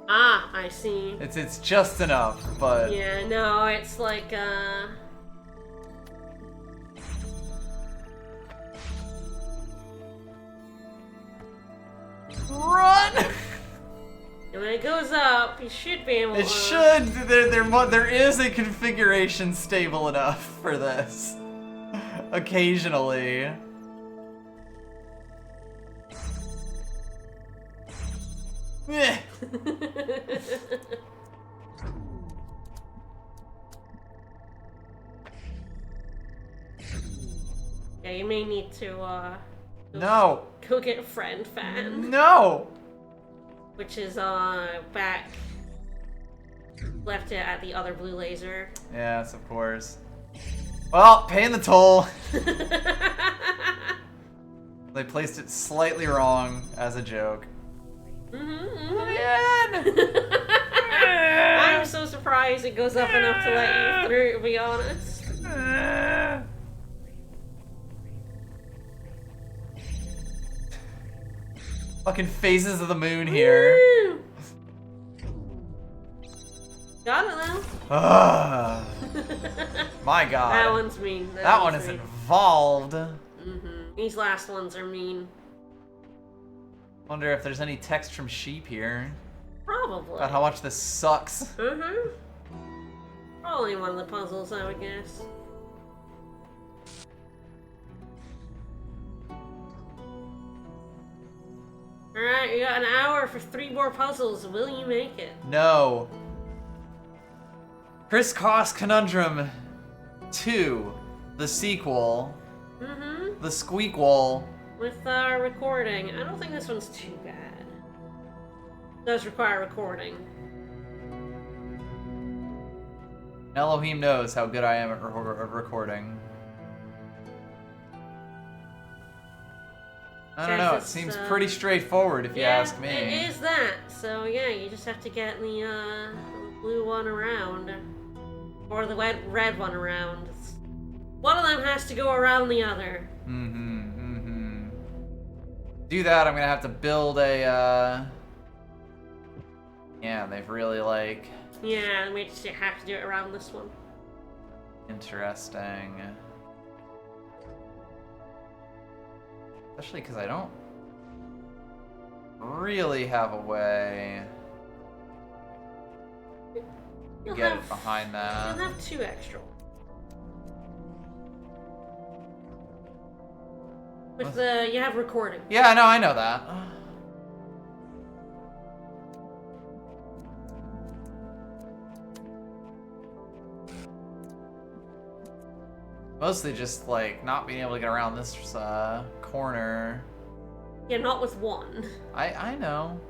Ah, I see. It's just enough, but Yeah, no, it's like, run! and when it goes up, you should be able to... It should. There is a configuration stable enough for this. Occasionally. Meh. Yeah, you may need to, No. go get Friend Fan, No. which is, back... Left it at the other blue laser. Yes, of course. Well, paying the toll. They placed it slightly wrong as a joke. I'm so surprised it goes up enough to let you through, to be honest. Fucking phases of the moon here. Woo! Got it now. Ah. My god. That one's mean. That one one's is mean. involved. These last ones are mean. Wonder if there's any text from sheep here Probably. about how much this sucks. Probably one of the puzzles, I would guess. Alright, you got an hour for 3 more puzzles. Will you make it? No. Crisscross Conundrum 2, the sequel, Mm-hmm. the squeakquel. With our recording. I don't think this one's too bad. It does require recording. Elohim knows how good I am at recording. I don't know, it seems pretty straightforward if you ask me. It is that. So yeah, you just have to get the blue one around. Or the red one around. One of them has to go around the other. Do that, I'm gonna have to build a, Yeah, they've really, like... Yeah, we just have to do it around this one. Interesting. Especially because I don't really have a way to get it behind that. You'll have 2 extra. With you have recording. Yeah, no, I know that. Mostly just, like, not being able to get around this corner. Yeah, not with one. I know.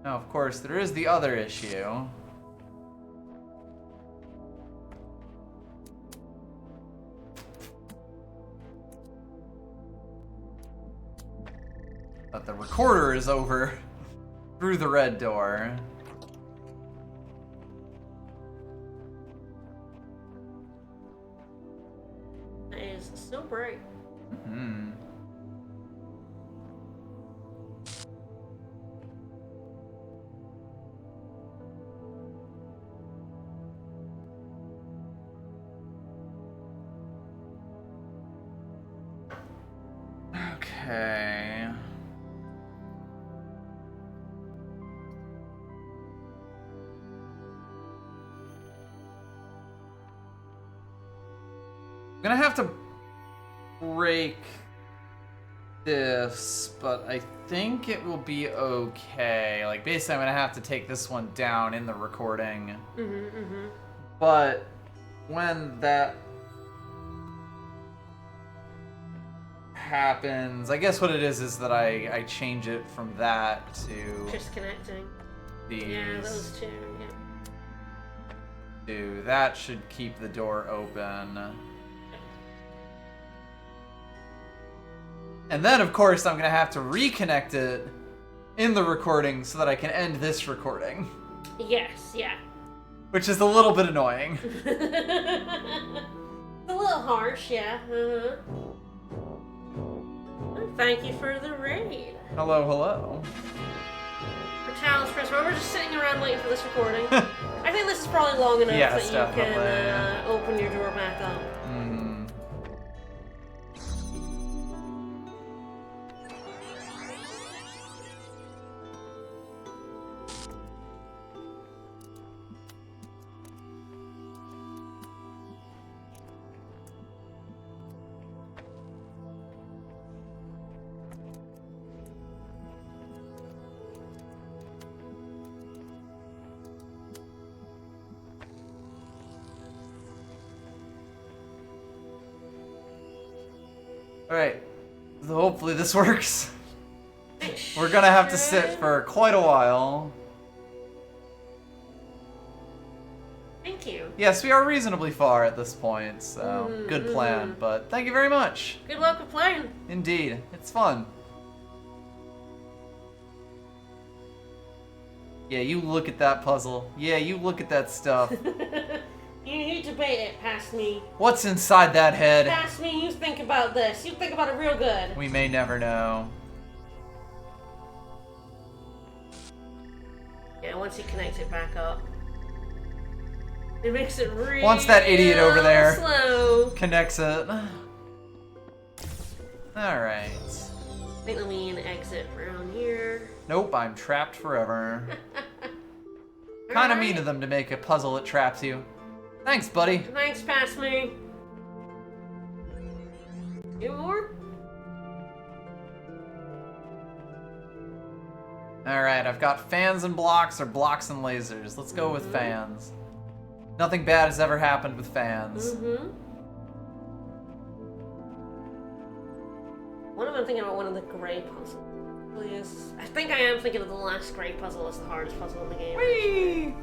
Now, of course, there is the other issue. That the recorder is over through the red door. That is so bright. Hmm. Okay. I'm gonna have to break this, but I think it will be okay. Like, basically, I'm gonna have to take this one down in the recording. But when that happens, I guess what it is that I change it from that to Just connecting. these. Yeah, those 2, yeah. To that should keep the door open. And then, of course, I'm gonna have to reconnect it in the recording so that I can end this recording. Yes, yeah. Which is a little bit annoying. It's a little harsh, yeah. Thank you for the raid. Hello, hello. For Talos Press, we're just sitting around waiting for this recording. I think this is probably long enough Yes, that you definitely. can open your door back up. Alright. So hopefully this works. We're gonna have to sit for quite a while. Thank you. Yes, we are reasonably far at this point, so good plan. But thank you very much. Good luck with playing. Indeed, it's fun. Yeah, you look at that puzzle. Yeah, you look at that stuff. You debate it past me. What's inside that head? Past me, you think about this. You think about it real good. We may never know. Yeah, once you connect it back up. It makes it real Once that idiot over there slow. connects it. Alright. I think let me exit around here. Nope, I'm trapped forever. Kinda mean of them to make a puzzle that traps you. Thanks, buddy. Thanks, past me. You more? Alright, I've got fans and blocks or blocks and lasers. Let's go with fans. Nothing bad has ever happened with fans. What am I thinking about? One of the gray puzzles. I think I am thinking of the last gray puzzle as the hardest puzzle in the game. Whee!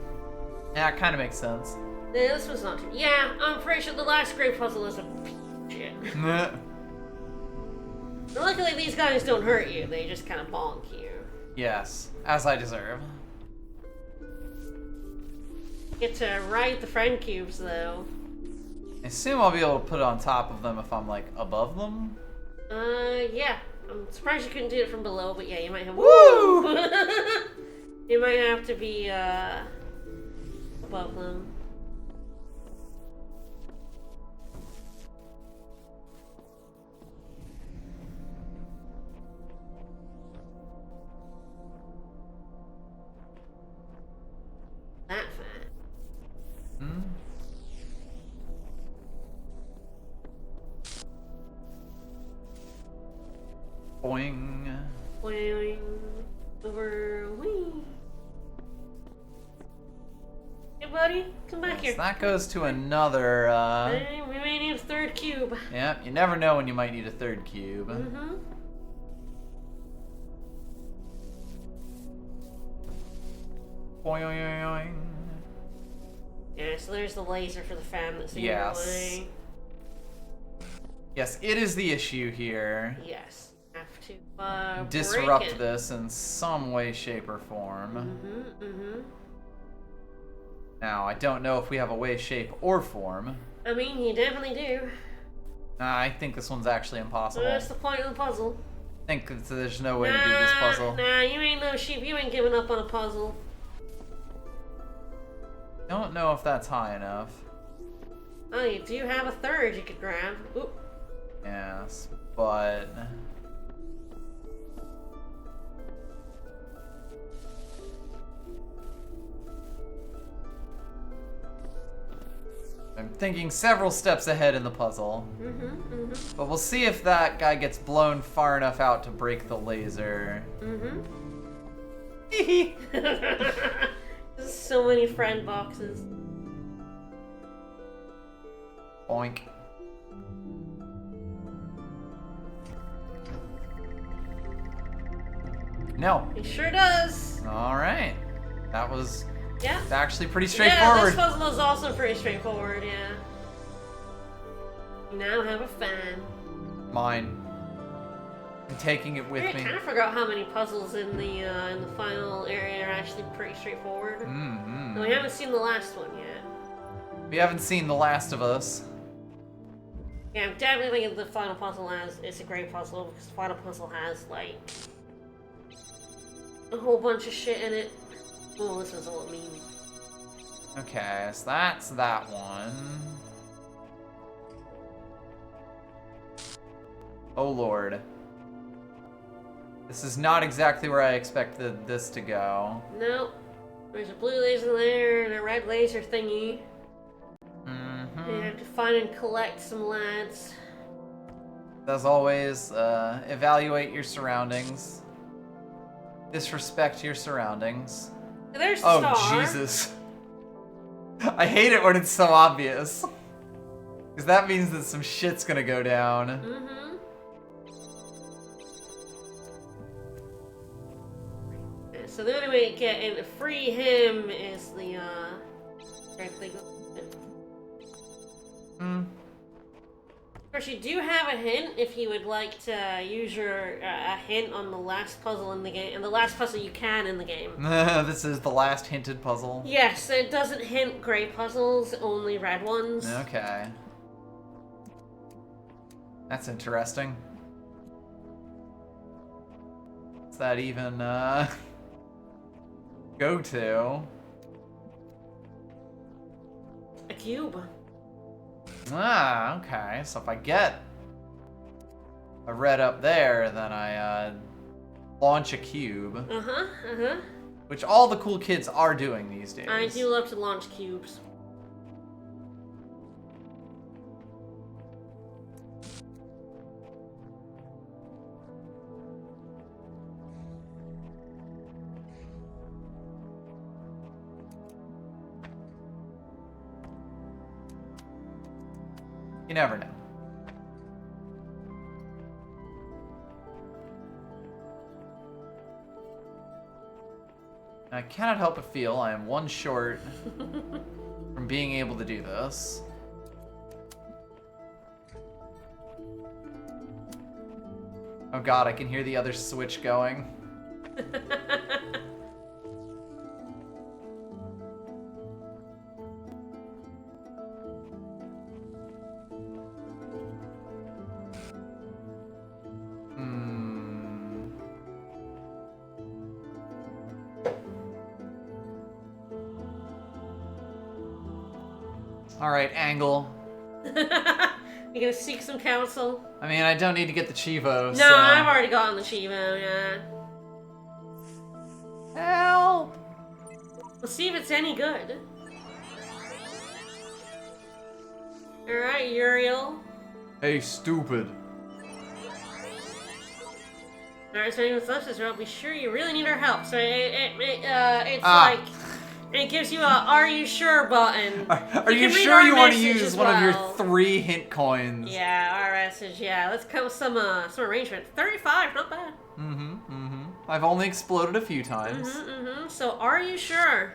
Yeah, it kind of makes sense. Yeah, this was not too. Yeah, I'm pretty sure the last gray puzzle is a piece of shit. Luckily, these guys don't hurt you. They just kind of bonk you. Yes, as I deserve. Get to ride the friend cubes, though. I assume I'll be able to put it on top of them if I'm, like, above them? Yeah. I'm surprised you couldn't do it from below, but yeah, you might have. Woo! You might have to be, above them. That fat. Hmm? Boing. Boing. Over. Whee. Hey, buddy, come back here. So that goes to another, Hey, we may need a third cube. Yep, you never know when you might need a third cube. Mm-hmm. Boing. Yeah, so there's the laser for the fan that's in Yes. your way. Yes, it is the issue here. Yes. Have to, Disrupt break it. this in some way, shape, or form. Now, I don't know if we have a way, shape, or form. I mean, you definitely do. I think this one's actually impossible. That's the point of the puzzle. I think that there's no way to do this puzzle. Nah, you ain't no sheep. You ain't giving up on a puzzle. Don't know if that's high enough. Oh, you do have a third you could grab. Ooh. Yes, but... I'm thinking several steps ahead in the puzzle. But we'll see if that guy gets blown far enough out to break the laser. Hee There's so many friend boxes. Boink. No. It sure does. Alright. That was Yeah. actually pretty Yeah, straightforward. this puzzle is also pretty straightforward, yeah. You now have a fan. Mine. I'm taking it with I me. kind of forgot how many puzzles in the final area are actually pretty straightforward. Mm-hmm. No, we haven't seen the last one yet. We haven't seen The Last of Us. Yeah, I'm definitely thinking the final puzzle is a great puzzle because the final puzzle has like a whole bunch of shit in it. Oh, this is all mean. Okay, so that's that one. Oh lord. This is not exactly where I expected this to go. Nope. There's a blue laser there and a red laser thingy. You have to find and collect some lads. As always, evaluate your surroundings. Disrespect your surroundings. There's the Oh, star. Jesus. I hate it when it's so obvious. Because that means that some shit's gonna go down. So the only way to get in to free him is the, directly go. Of course, you do have a hint if you would like to use your a hint on the last puzzle in the game, and the last puzzle you can in the game. This is the last hinted puzzle. Yes, it doesn't hint gray puzzles, only red ones. Okay. That's interesting. What's that even, go to? A cube. Ah, okay. So if I get a red up there, then I, launch a cube. Uh-huh, uh-huh. Which all the cool kids are doing these days. I do love to launch cubes. You never know. I cannot help but feel I am one short from being able to do this. Oh god, I can hear the other switch going. Alright, angle. You gonna seek some counsel? I mean, I don't need to get the Chivo, No, so... I've already gotten the Chivo, yeah. Help! Let's see if it's any good. Alright, Uriel. Hey, stupid. Alright, so with us, I'll be sure you really need our help. So it's Ah. like, it gives you a "Are you sure?" button. Are You you can read sure our you want to message use as one of your well. 3 hint coins? Yeah, our message. Yeah, let's come with some arrangement. 35, not bad. I've only exploded a few times. So, are you sure?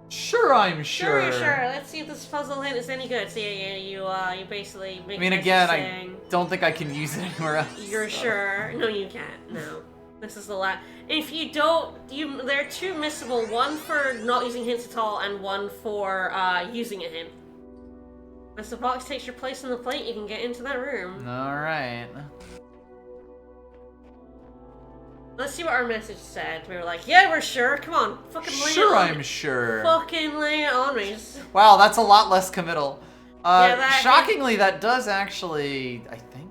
Sure, I'm sure. Sure, sure. Let's see if this puzzle hint is any good. So you basically make I mean, a again, message I saying, don't think I can use it anywhere else. You're so. sure? No, you can't. No. This is the last. If you don't, there are 2 missable. One for not using hints at all, and one for using a hint. As the box takes your place on the plate, you can get into that room. Alright. Let's see what our message said. We were like, yeah, we're sure. Come on, fucking lay it Sure, on I'm me. sure. Fucking lay it on me. Wow, that's a lot less committal. Yeah, that- shockingly, that does actually, I think,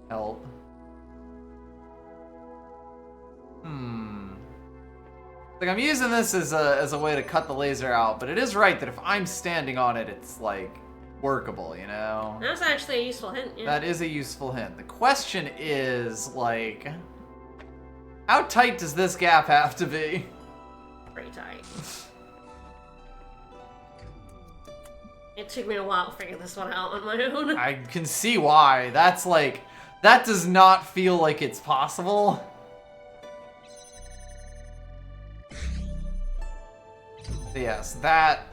help. Like, I'm using this as a way to cut the laser out, but it is right that if I'm standing on it, it's, like, workable, you know? That's actually a useful hint. Yeah. That is a useful hint. The question is, like, how tight does this gap have to be? Pretty tight. It took me a while to figure this one out on my own. I can see why. That's like, that does not feel like it's possible. But yes, that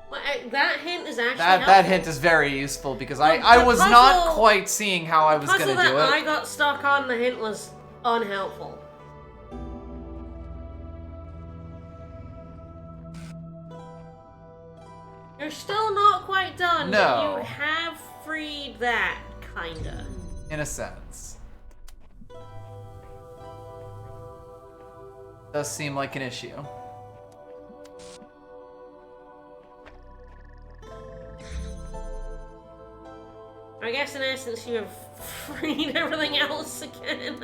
Well, that hint is actually that helpful. hint is very useful because Well, I the was not puzzle- quite seeing how I was The puzzle gonna do that it. I got stuck on, the hint was unhelpful. You're still not quite done, No. but you have freed that, kinda. In a sense. Does seem like an issue. I guess in essence you have freed everything else again.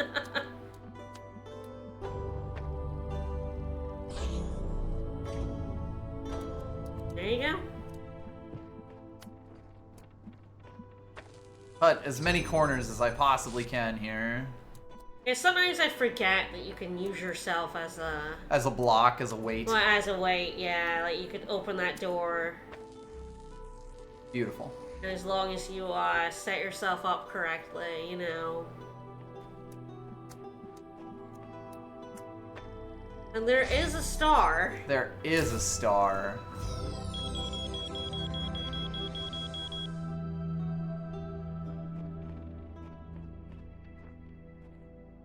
There you go. Cut as many corners as I possibly can here. Yeah, sometimes I forget that you can use yourself as a... As a block, as a weight. Well, as a weight, yeah. Like, you could open that door, Beautiful. and as long as you set yourself up correctly, you know. And there is a star. There is a star.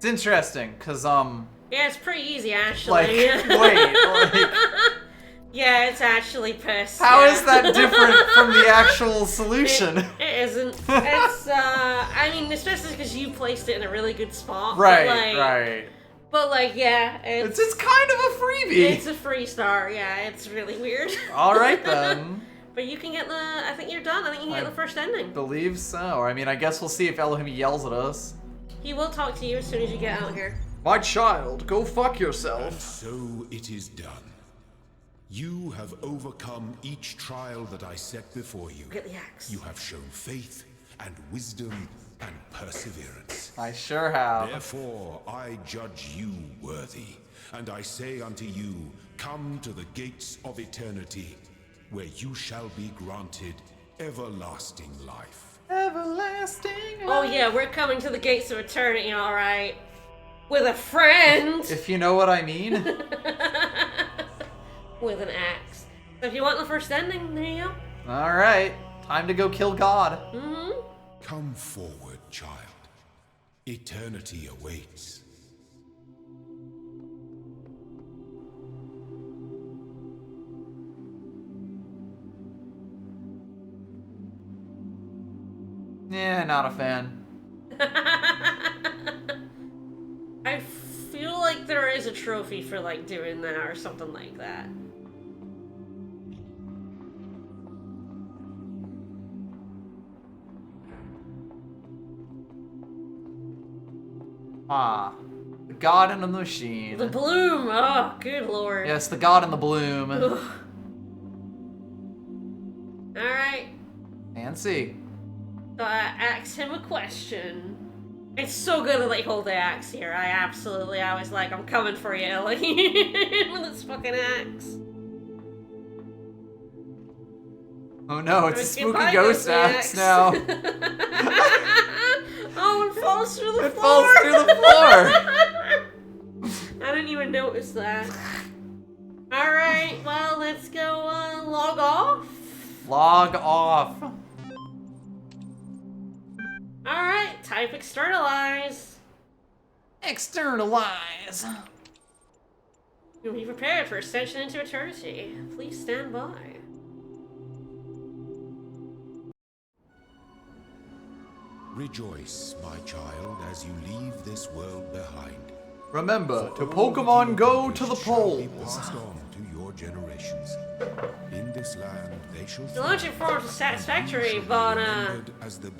It's interesting, cause Yeah, it's pretty easy actually. like wait, like Yeah, it's actually pissed. how yeah. is that different from the actual solution? It isn't. It's I mean, especially because you placed it in a really good spot. Right, but, like, right. But like, yeah, It's just kind of a freebie. it's a free star. Yeah, it's really weird. All right then. But you can get the. I think you're done. I think you can get the first ending. Believe so. I mean, I guess we'll see if Elohim yells at us. He will talk to you as soon as you get out here. My child, go fuck And yourself. so it is done. You have overcome each trial that I set before you. Get the axe. You have shown faith and wisdom and perseverance. I sure have. Therefore, I judge you worthy, and I say unto you, come to the gates of eternity, where you shall be granted everlasting life. Everlasting. Oh yeah, we're coming to the gates of eternity, all right. With a friend. If you know what I mean. With an axe. So if you want the first ending, there you go. All right, time to go kill God. Mm-hmm. Come forward, child. Eternity awaits. Yeah, not a fan. I feel like there is a trophy for like doing that or something like that. Ah, the God in the machine. The bloom! Oh, good lord. Yes, the God in the bloom. Alright, Fancy. so I asked him a question. It's so good that they hold the axe here. I was like, I'm coming for you, Elohim, with this fucking axe. Oh no, it's a spooky Goodbye, ghost Ghostly axe now. Oh, it falls through the It floor! falls through the floor. I didn't even notice that. Alright, well, let's go log off. Log off. Alright, type externalize. Externalize. You'll be prepared for ascension into eternity. Please stand by. Rejoice, my child, as you leave this world behind. Remember to Pokemon Go to the Shall be polls. passed on to your generations. In this land, they shall The launching forms was satisfactory, but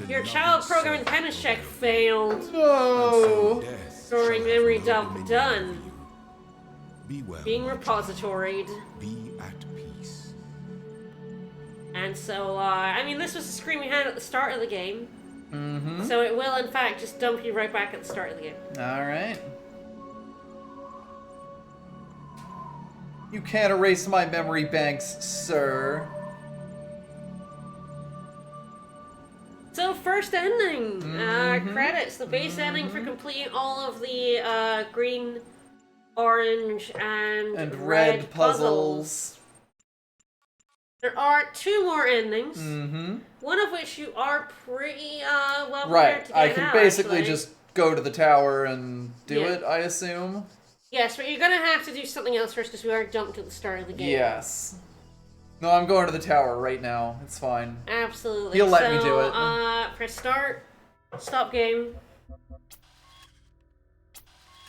your child program independence check failed. No. Storing memory dump done. Be well, Being my repositoried. child. Be at peace. And so, I mean, this was the screen we had at the start of the game. Mm-hmm. So it will, in fact, just dump you right back at the start of the game. All right. You can't erase my memory banks, sir. So, first ending. Credits. The base ending for completing all of the green, orange, and red puzzles. There are 2 more endings. Mm-hmm. One of which you are pretty well prepared Right. to get I can now, basically actually. just go to the tower and do Yeah. it, I assume. Yes, but you're gonna have to do something else first because we are jumped to the start of the game. Yes. No, I'm going to the tower right now. It's fine. Absolutely. You'll let me do it. Press start. Stop game.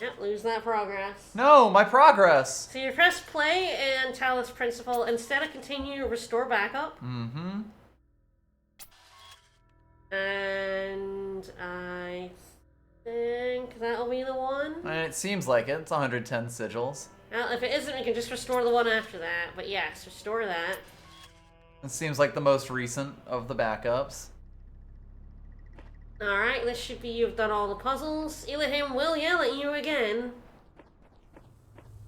Yep, lose that progress. No, my progress. So you press play and Talos Principle. Instead of continue, restore backup. Mm-hmm. And I think that'll be the one. And it seems like it. It's 110 sigils. Well, if it isn't, we can just restore the one after that. But yes, restore that. It seems like the most recent of the backups. Alright, this should be you've done all the puzzles. Elohim will yell at you again.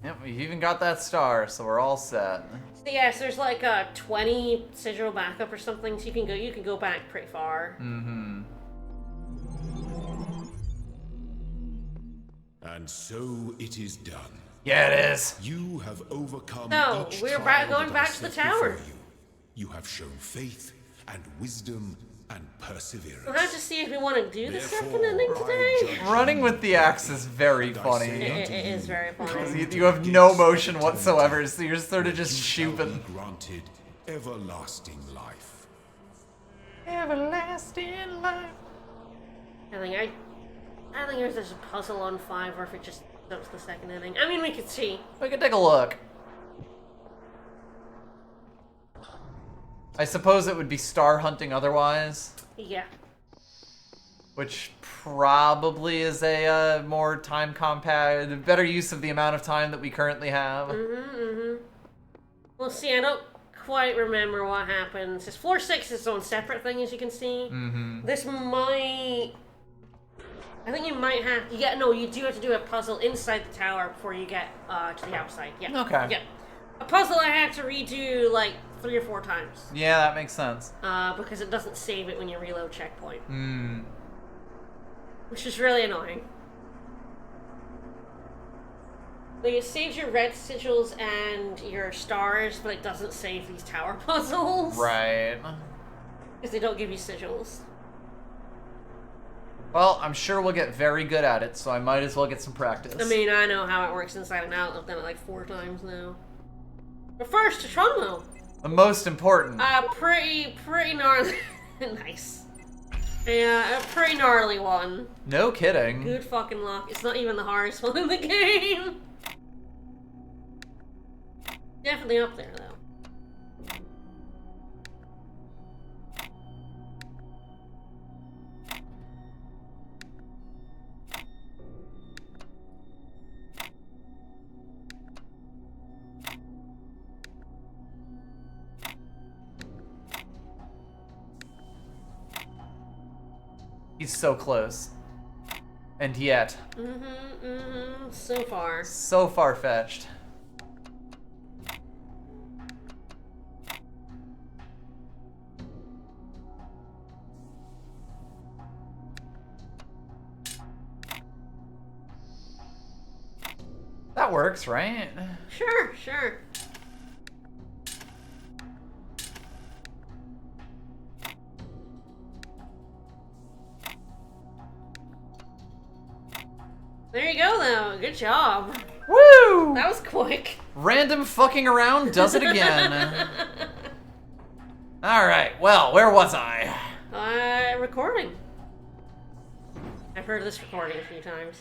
Yep, we've even got that star, so we're all set. So yes, there's like a 20 sigil backup or something, so you can go back pretty far. Mm-hmm. And so it is done. Yeah, it is. You have overcome No, each we're trial going that back I to the set tower. before you. You have shown faith and wisdom and perseverance. We'll have to see if we want to do the second Therefore, ending I today. judge Running with the axe is very and I funny. say unto It is you, very funny. You have no motion whatsoever, so you're sort of just you shall shooting. be granted everlasting life. Everlasting life. I think there's a puzzle on 5, or if it just jumps the second ending. I mean, we could see. We can take a look. I suppose it would be star hunting otherwise, Yeah. which probably is a more time compact, better use of the amount of time that we currently have. We'll see. I don't quite remember what happens. This floor 6 is its own separate thing, as you can see. This might... I think you might have... you do have to do a puzzle inside the tower before you get to the outside. Yeah. Okay. Yeah. A puzzle I had to redo, like, 3 or 4 times. Yeah, that makes sense. Because it doesn't save it when you reload checkpoint. Hmm. Which is really annoying. Like, it saves your red sigils and your stars, but it doesn't save these tower puzzles. Right. Because they don't give you sigils. Well, I'm sure we'll get very good at it, so I might as well get some practice. I mean, I know how it works inside and out. I've done it like 4 times now. But first, to Tronmo. The most important. Pretty gnarly. Nice. Yeah, a pretty gnarly one. No kidding. Good fucking luck. It's not even the hardest one in the game. Definitely up there, though. He's so close. And yet, So far. so far-fetched. That works, right? Sure, sure. There you go, though. Good job. Woo! That was quick. Random fucking around does it again. Alright, well, where was I? Recording. I've heard this recording a few times.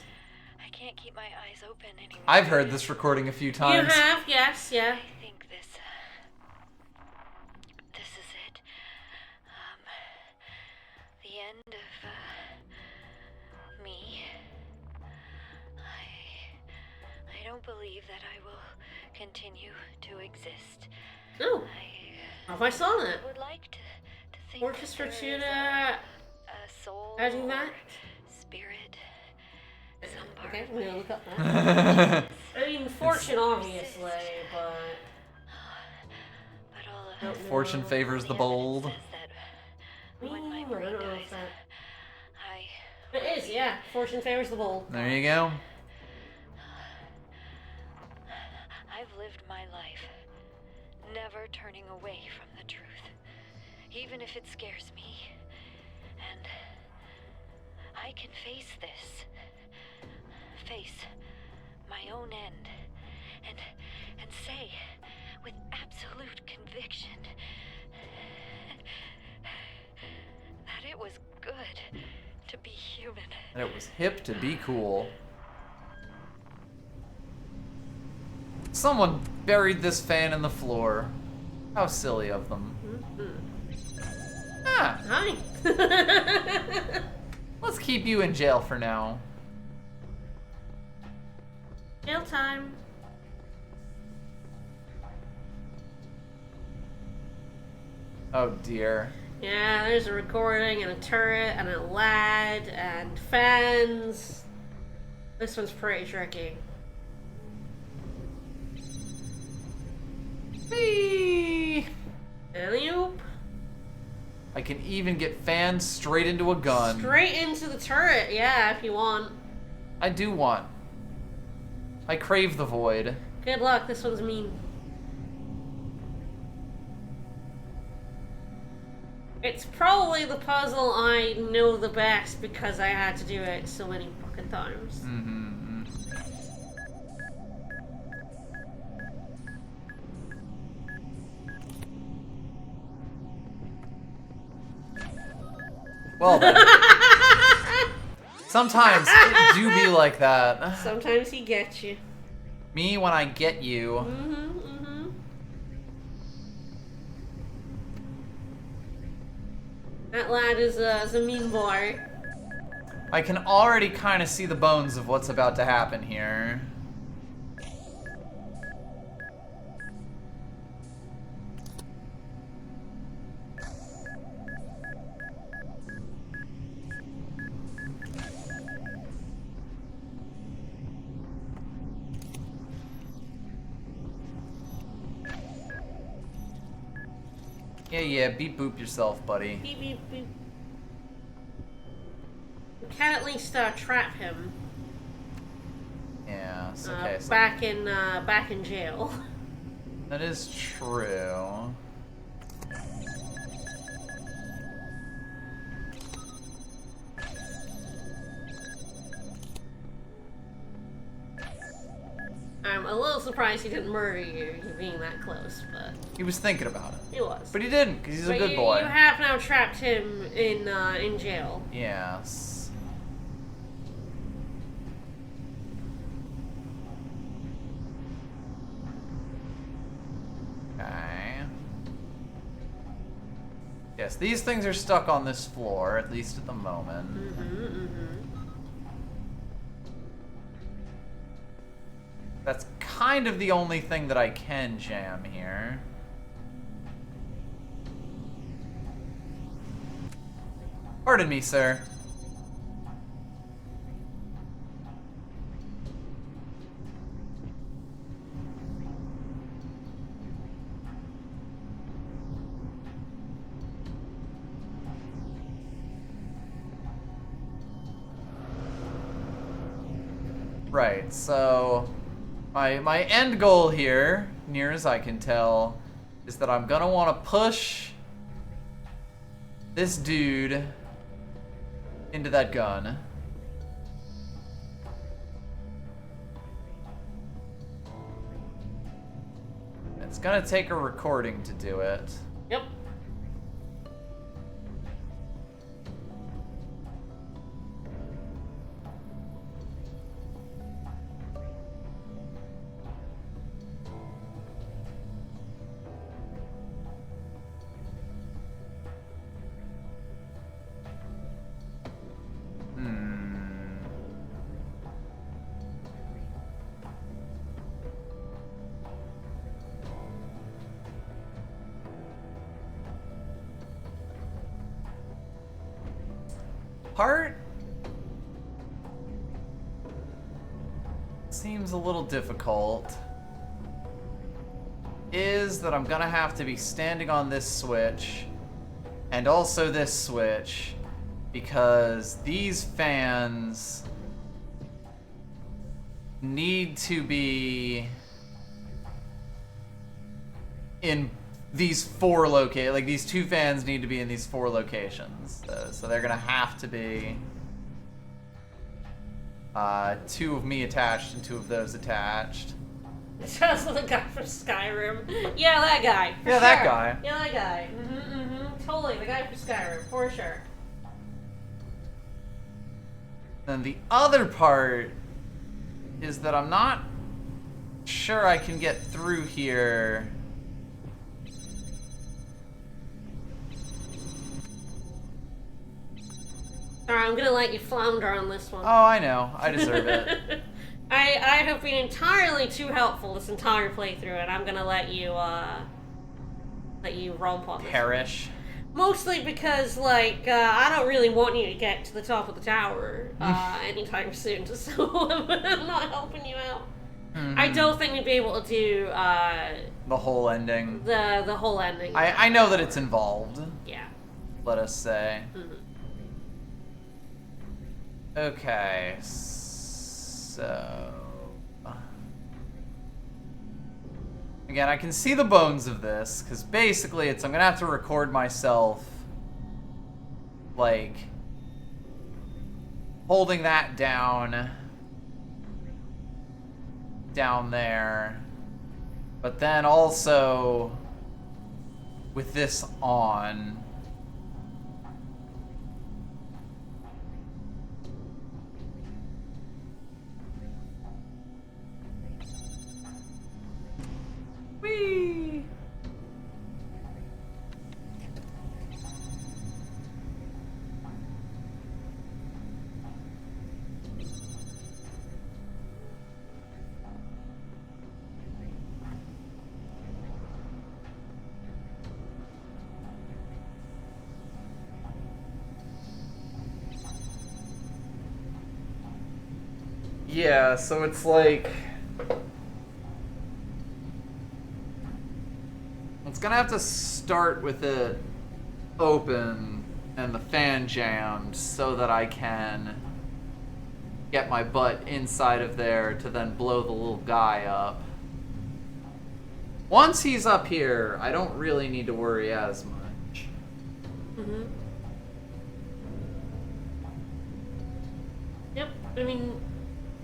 I can't keep my eyes open anymore. I've heard this recording a few You times. have, yes, yeah. I think this is it. The end of, me. I don't believe that I will continue to exist. Oh, if I saw that. I would like to think Orchestra that there is Tuna. a soul How do you that? or spirit. Some part Okay, of I'm gonna my look up that. I mean, fortune, obviously, but... But all of Don't know. Fortune favors the bold. says that when my I brain don't know dies, if that... I It is, yeah. Fortune favors the bold. There you go. I've lived my life, never turning away from the truth, even if it scares me. And I can face this, face my own end, and say with absolute conviction that it was good to be human. And it was hip to be cool. Someone buried this fan in the floor. How silly of them. Ah, Hi. let's keep you in jail for now. Jail time. Oh dear. Yeah, there's a recording and a turret and a lad and fans. This one's pretty tricky. Whee! Alley-oop. I can even get fans straight into a gun. Straight into the turret, yeah, if you want. I do want. I crave the void. Good luck, this one's mean. It's probably the puzzle I know the best because I had to do it so many fucking times. Well then. Sometimes it do be like that. Sometimes he gets you. Me when I get you. That lad is a mean boy. I can already kind of see the bones of what's about to happen here. Yeah, beep boop yourself, buddy. Beep, beep, beep. We can at least trap him. Yeah, it's okay. So Back in jail. that is true. I'm a little surprised he didn't murder you being that close, but He was thinking about it. he was. But he didn't, because he's a But good boy. You have now trapped him in jail. Yes. Okay. Yes, these things are stuck on this floor, at least at the moment. That's kind of the only thing that I can jam here. Pardon me, sir. Right, so my end goal here, near as I can tell, is that I'm gonna want to push this dude into that gun. It's gonna take a recording to do it. Yep. Part seems a little difficult is that I'm gonna have to be standing on this switch and also this switch because these fans need to be in these four these two fans need to be in these four locations. So they're gonna have to be two of me attached and two of those attached. Just the guy from Skyrim. Yeah, that guy. For Yeah, that sure. guy. Yeah, that guy. Totally, the guy from Skyrim, for sure. Then the other part is that I'm not sure I can get through here. Alright, I'm gonna let you flounder on this one. Oh, I know. I deserve it. I have been entirely too helpful this entire playthrough, and I'm gonna let you romp on this. Perish. Mostly because, like, I don't really want you to get to the top of the tower anytime soon, so I'm not helping you out. I don't think you'd be able to do The whole ending. the whole ending. I know that it's involved, Yeah. let us say. Okay, so... Again, I can see the bones of this, because basically I'm going to have to record myself like, holding that down there, but then also with this on. Whee! Yeah, so it's like... It's gonna have to start with it open and the fan jammed so that I can get my butt inside of there to then blow the little guy up. Once he's up here, I don't really need to worry as much. Mm-hmm. Yep, I mean,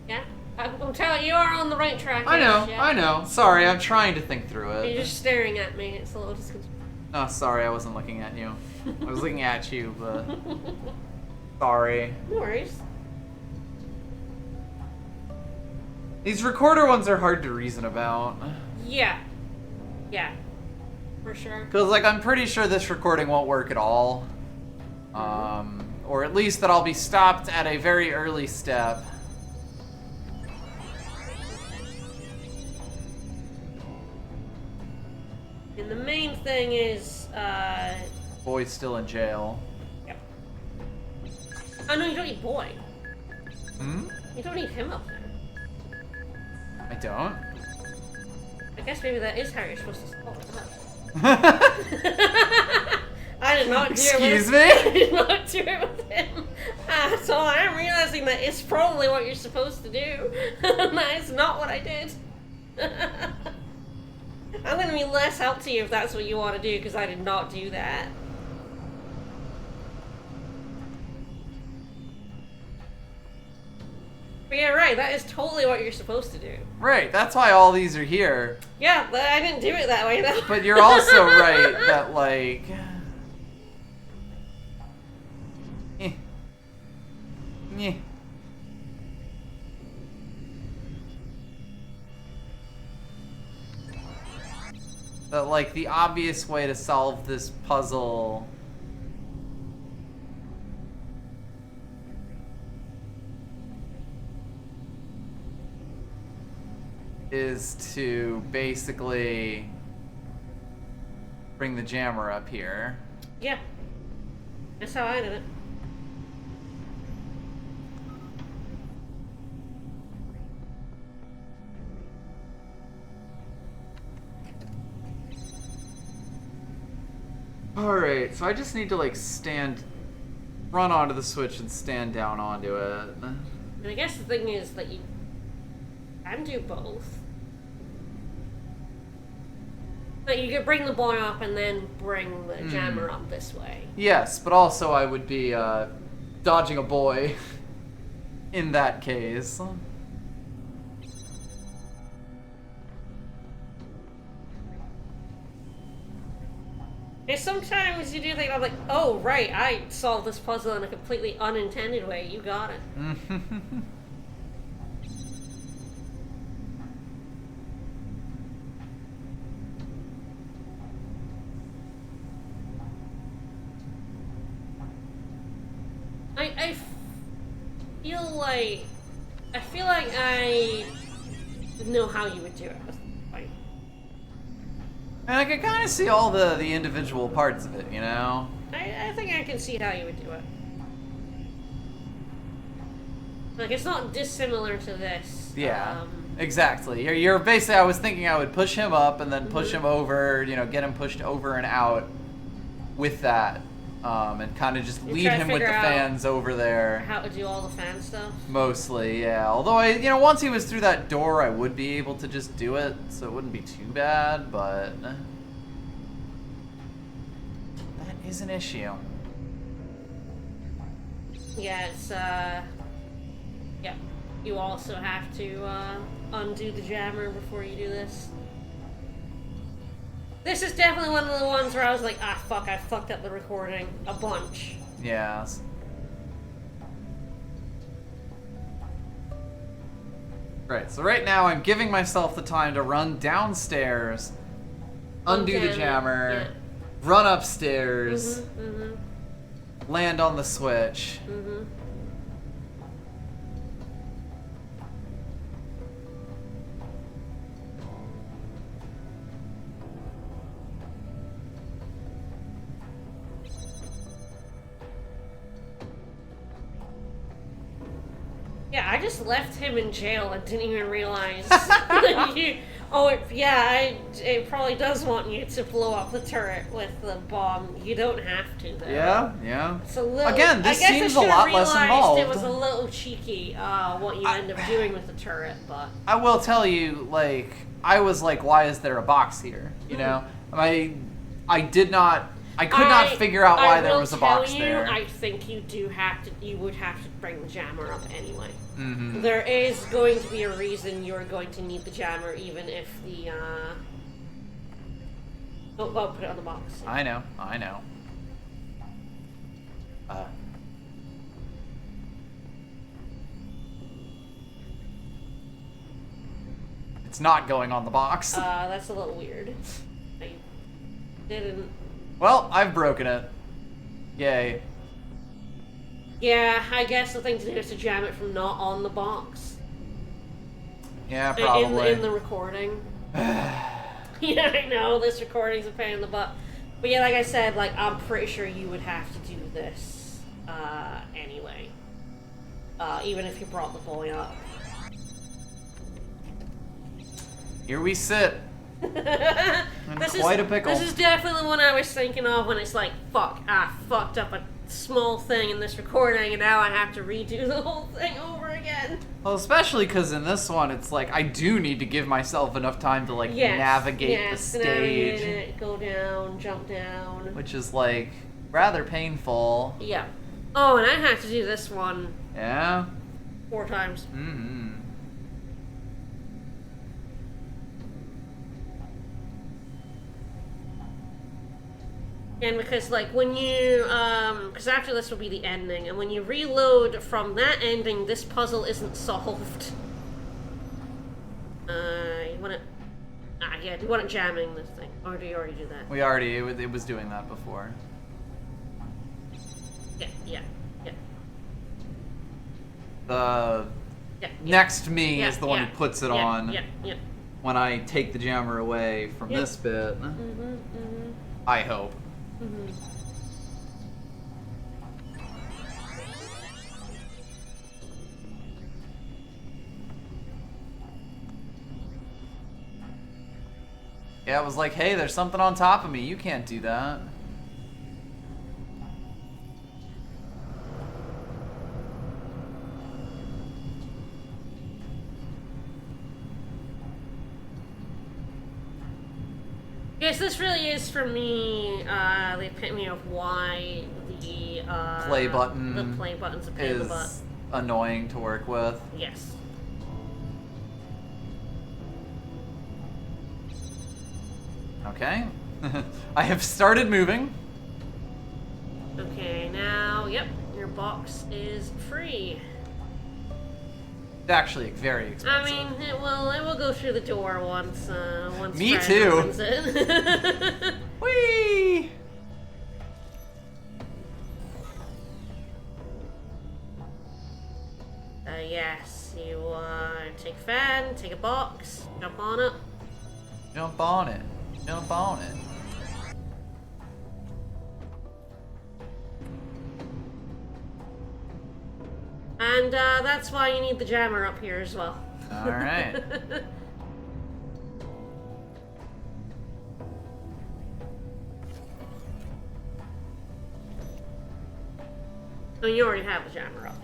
yeah. I'm telling you, you are on the right track. I know, yeah. I know. Sorry, I'm trying to think through You're it. just staring at me. It's a little disconcerting. Oh, sorry, I wasn't looking at you. I was looking at you, but... Sorry. No worries. These recorder ones are hard to reason about. Yeah. Yeah. For sure. Because, like, I'm pretty sure this recording won't work at all. Or at least that I'll be stopped at a very early step. And the main thing is, Boy's still in jail. Yep. Oh no, you don't need Boy. Hmm? You don't need him up there. I don't? I guess maybe that is how you're supposed to solve it. I did not do Excuse it with, me? I did not do it with him. So I'm realizing that it's probably what you're supposed to do. That is not what I did. I'm gonna be less help to you if that's what you want to do, because I did not do that. But yeah, right, that is totally what you're supposed to do. Right, that's why all these are here. Yeah, but I didn't do it that way, though. But you're also right that, like... Yeah. That, like, the obvious way to solve this puzzle is to basically bring the jammer up here. Yeah. That's how I did it. Alright, so I just need to, like, run onto the switch and stand down onto it. And I guess the thing is that you can do both. Like, you could bring the boy up and then bring the jammer up this way. Yes, but also I would be, dodging a boy in that case. And sometimes you do think, I'm like, oh, right, I solved this puzzle in a completely unintended way. You got it. I feel like I know how you would do it. Like, And I can kind of see all the individual parts of it, you know? I think I can see how you would do it. Like, it's not dissimilar to this. Yeah, exactly. You're basically, I was thinking I would push him up and then push him over, you know, get him pushed over and out with that. And kind of just lead try to him with the figure out fans over there. How to do all the fan stuff. Mostly, yeah. Although you know, once he was through that door, I would be able to just do it, so it wouldn't be too bad, but that is an issue. Yeah, it's, yeah. You also have to, undo the jammer before you do this. This is definitely one of the ones where I was like, ah, fuck, I fucked up the recording a bunch. Yeah. Right, so right now I'm giving myself the time to run downstairs, undo the Okay, jammer, yeah. run upstairs, Mm-hmm. land on the switch. Mm-hmm. Yeah, I just left him in jail and didn't even realize. It probably does want you to blow up the turret with the bomb. You don't have to, though. Yeah. It's a little, Again, this I guess seems I a lot less realized involved. It was a little cheeky, what you end up doing with the turret, but I will tell you, like, I was like, why is there a box here? You know? I could not figure out why there was a box there. I think you would have to bring the jammer up anyway. Mm-hmm. There is going to be a reason you're going to need the jammer, even if the, Oh, put it on the box. I know. It's not going on the box. That's a little weird. I didn't... Well, I've broken it. Yay. Yeah, I guess the thing to do is to jam it from not on the box. Yeah, probably. In the recording. Yeah, I know, this recording's a pain in the butt. But yeah, like I said, like, I'm pretty sure you would have to do this, anyway. Even if you brought the boy up. Here we sit. Quite a pickle. This is definitely the one I was thinking of when it's like, fuck, I fucked up a small thing in this recording and now I have to redo the whole thing over again. Well, especially because in this one, it's like, I do need to give myself enough time to, like, navigate the stage. Navigate it, go down, jump down. Which is, like, rather painful. Yeah. Oh, and I have to do this one Yeah? 4 times. Mm-hmm. And because, like, when you, because after this will be the ending, and when you reload from that ending, this puzzle isn't solved. You want it, yeah, do you want it jamming this thing? Or do you already do that? It was doing that before. Yeah. The Yeah. next me Yeah, is the one yeah, who puts it yeah, on Yeah. when I take the jammer away from Yeah. this bit. Mm-hmm. I hope. Mm-hmm. Yeah, it was like, hey, there's something on top of me. You can't do that. Yes, this really is for me the epitome of why the Play button the play button's a pain in the butt. is annoying to work with. Yes. Okay. I have started moving. Okay, now, yep, your box is free. It's actually very expensive. I mean, it will go through the door once Me Fred too. opens it. Whee! Yes, you take a fan, take a box, jump on it. Jump on it. Jump on it. And that's why you need the jammer up here as well. Alright. Oh, you already have the jammer up.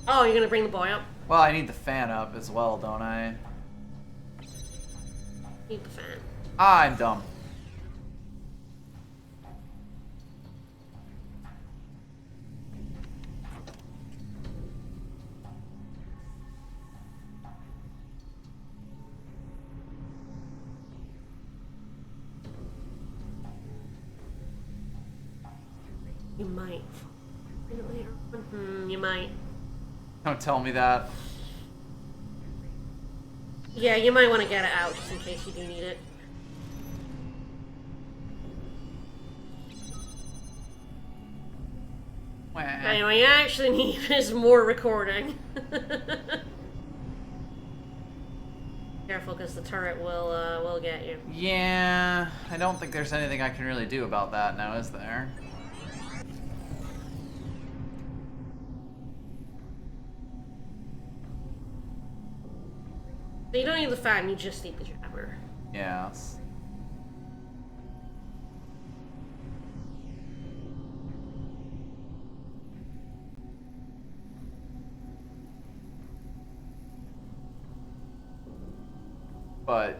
Oh, you're gonna bring the boy up? Well, I need the fan up as well, don't I? Need the fan. I'm dumb. might. Later on. You might. Don't tell me that. Yeah, you might want to get it out just in case you do need it. Wah. Anyway, you actually need is more recording. Careful, because the turret will get you. Yeah, I don't think there's anything I can really do about that now, is there? So you don't need the fan, you just need the jammer. Yes. But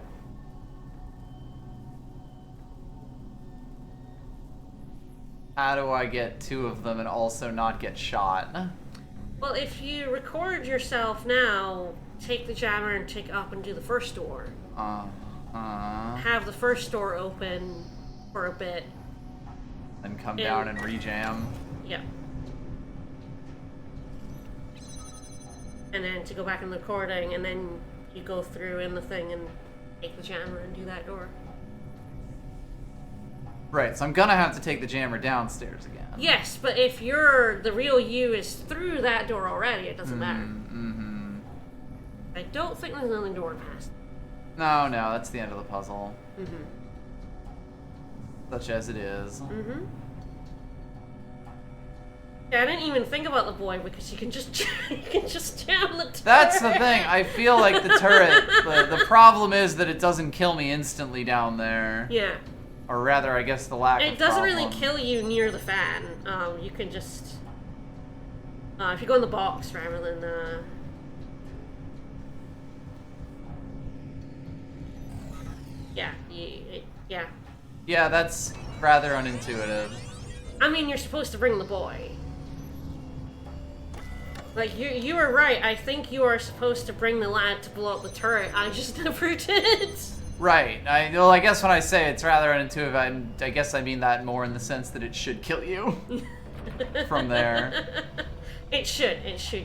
how do I get two of them and also not get shot? Well, if you record yourself now, take the jammer and take it up and do the first door. Have the first door open for a bit. And come down and rejam. Yep. And then to go back in the recording, and then you go through in the thing and take the jammer and do that door. Right, so I'm gonna have to take the jammer downstairs again. Yes, but if the real you is through that door already, it doesn't matter. Mm-hmm. I don't think there's another door past. No, that's the end of the puzzle. Mm-hmm. Such as it is. Mm-hmm. Yeah, I didn't even think about the boy because you can just jam the turret. That's the thing. I feel like the turret. The problem is that it doesn't kill me instantly down there. Yeah. Or rather, I guess the lack of It doesn't really problem. kill you near the fan. You can just if you go in the box rather than yeah, yeah. Yeah, that's rather unintuitive. I mean, you're supposed to bring the boy. Like, you were right. I think you are supposed to bring the lad to blow up the turret. I just never did. Right. I guess when I say it's rather unintuitive, I guess I mean that more in the sense that it should kill you from there. It should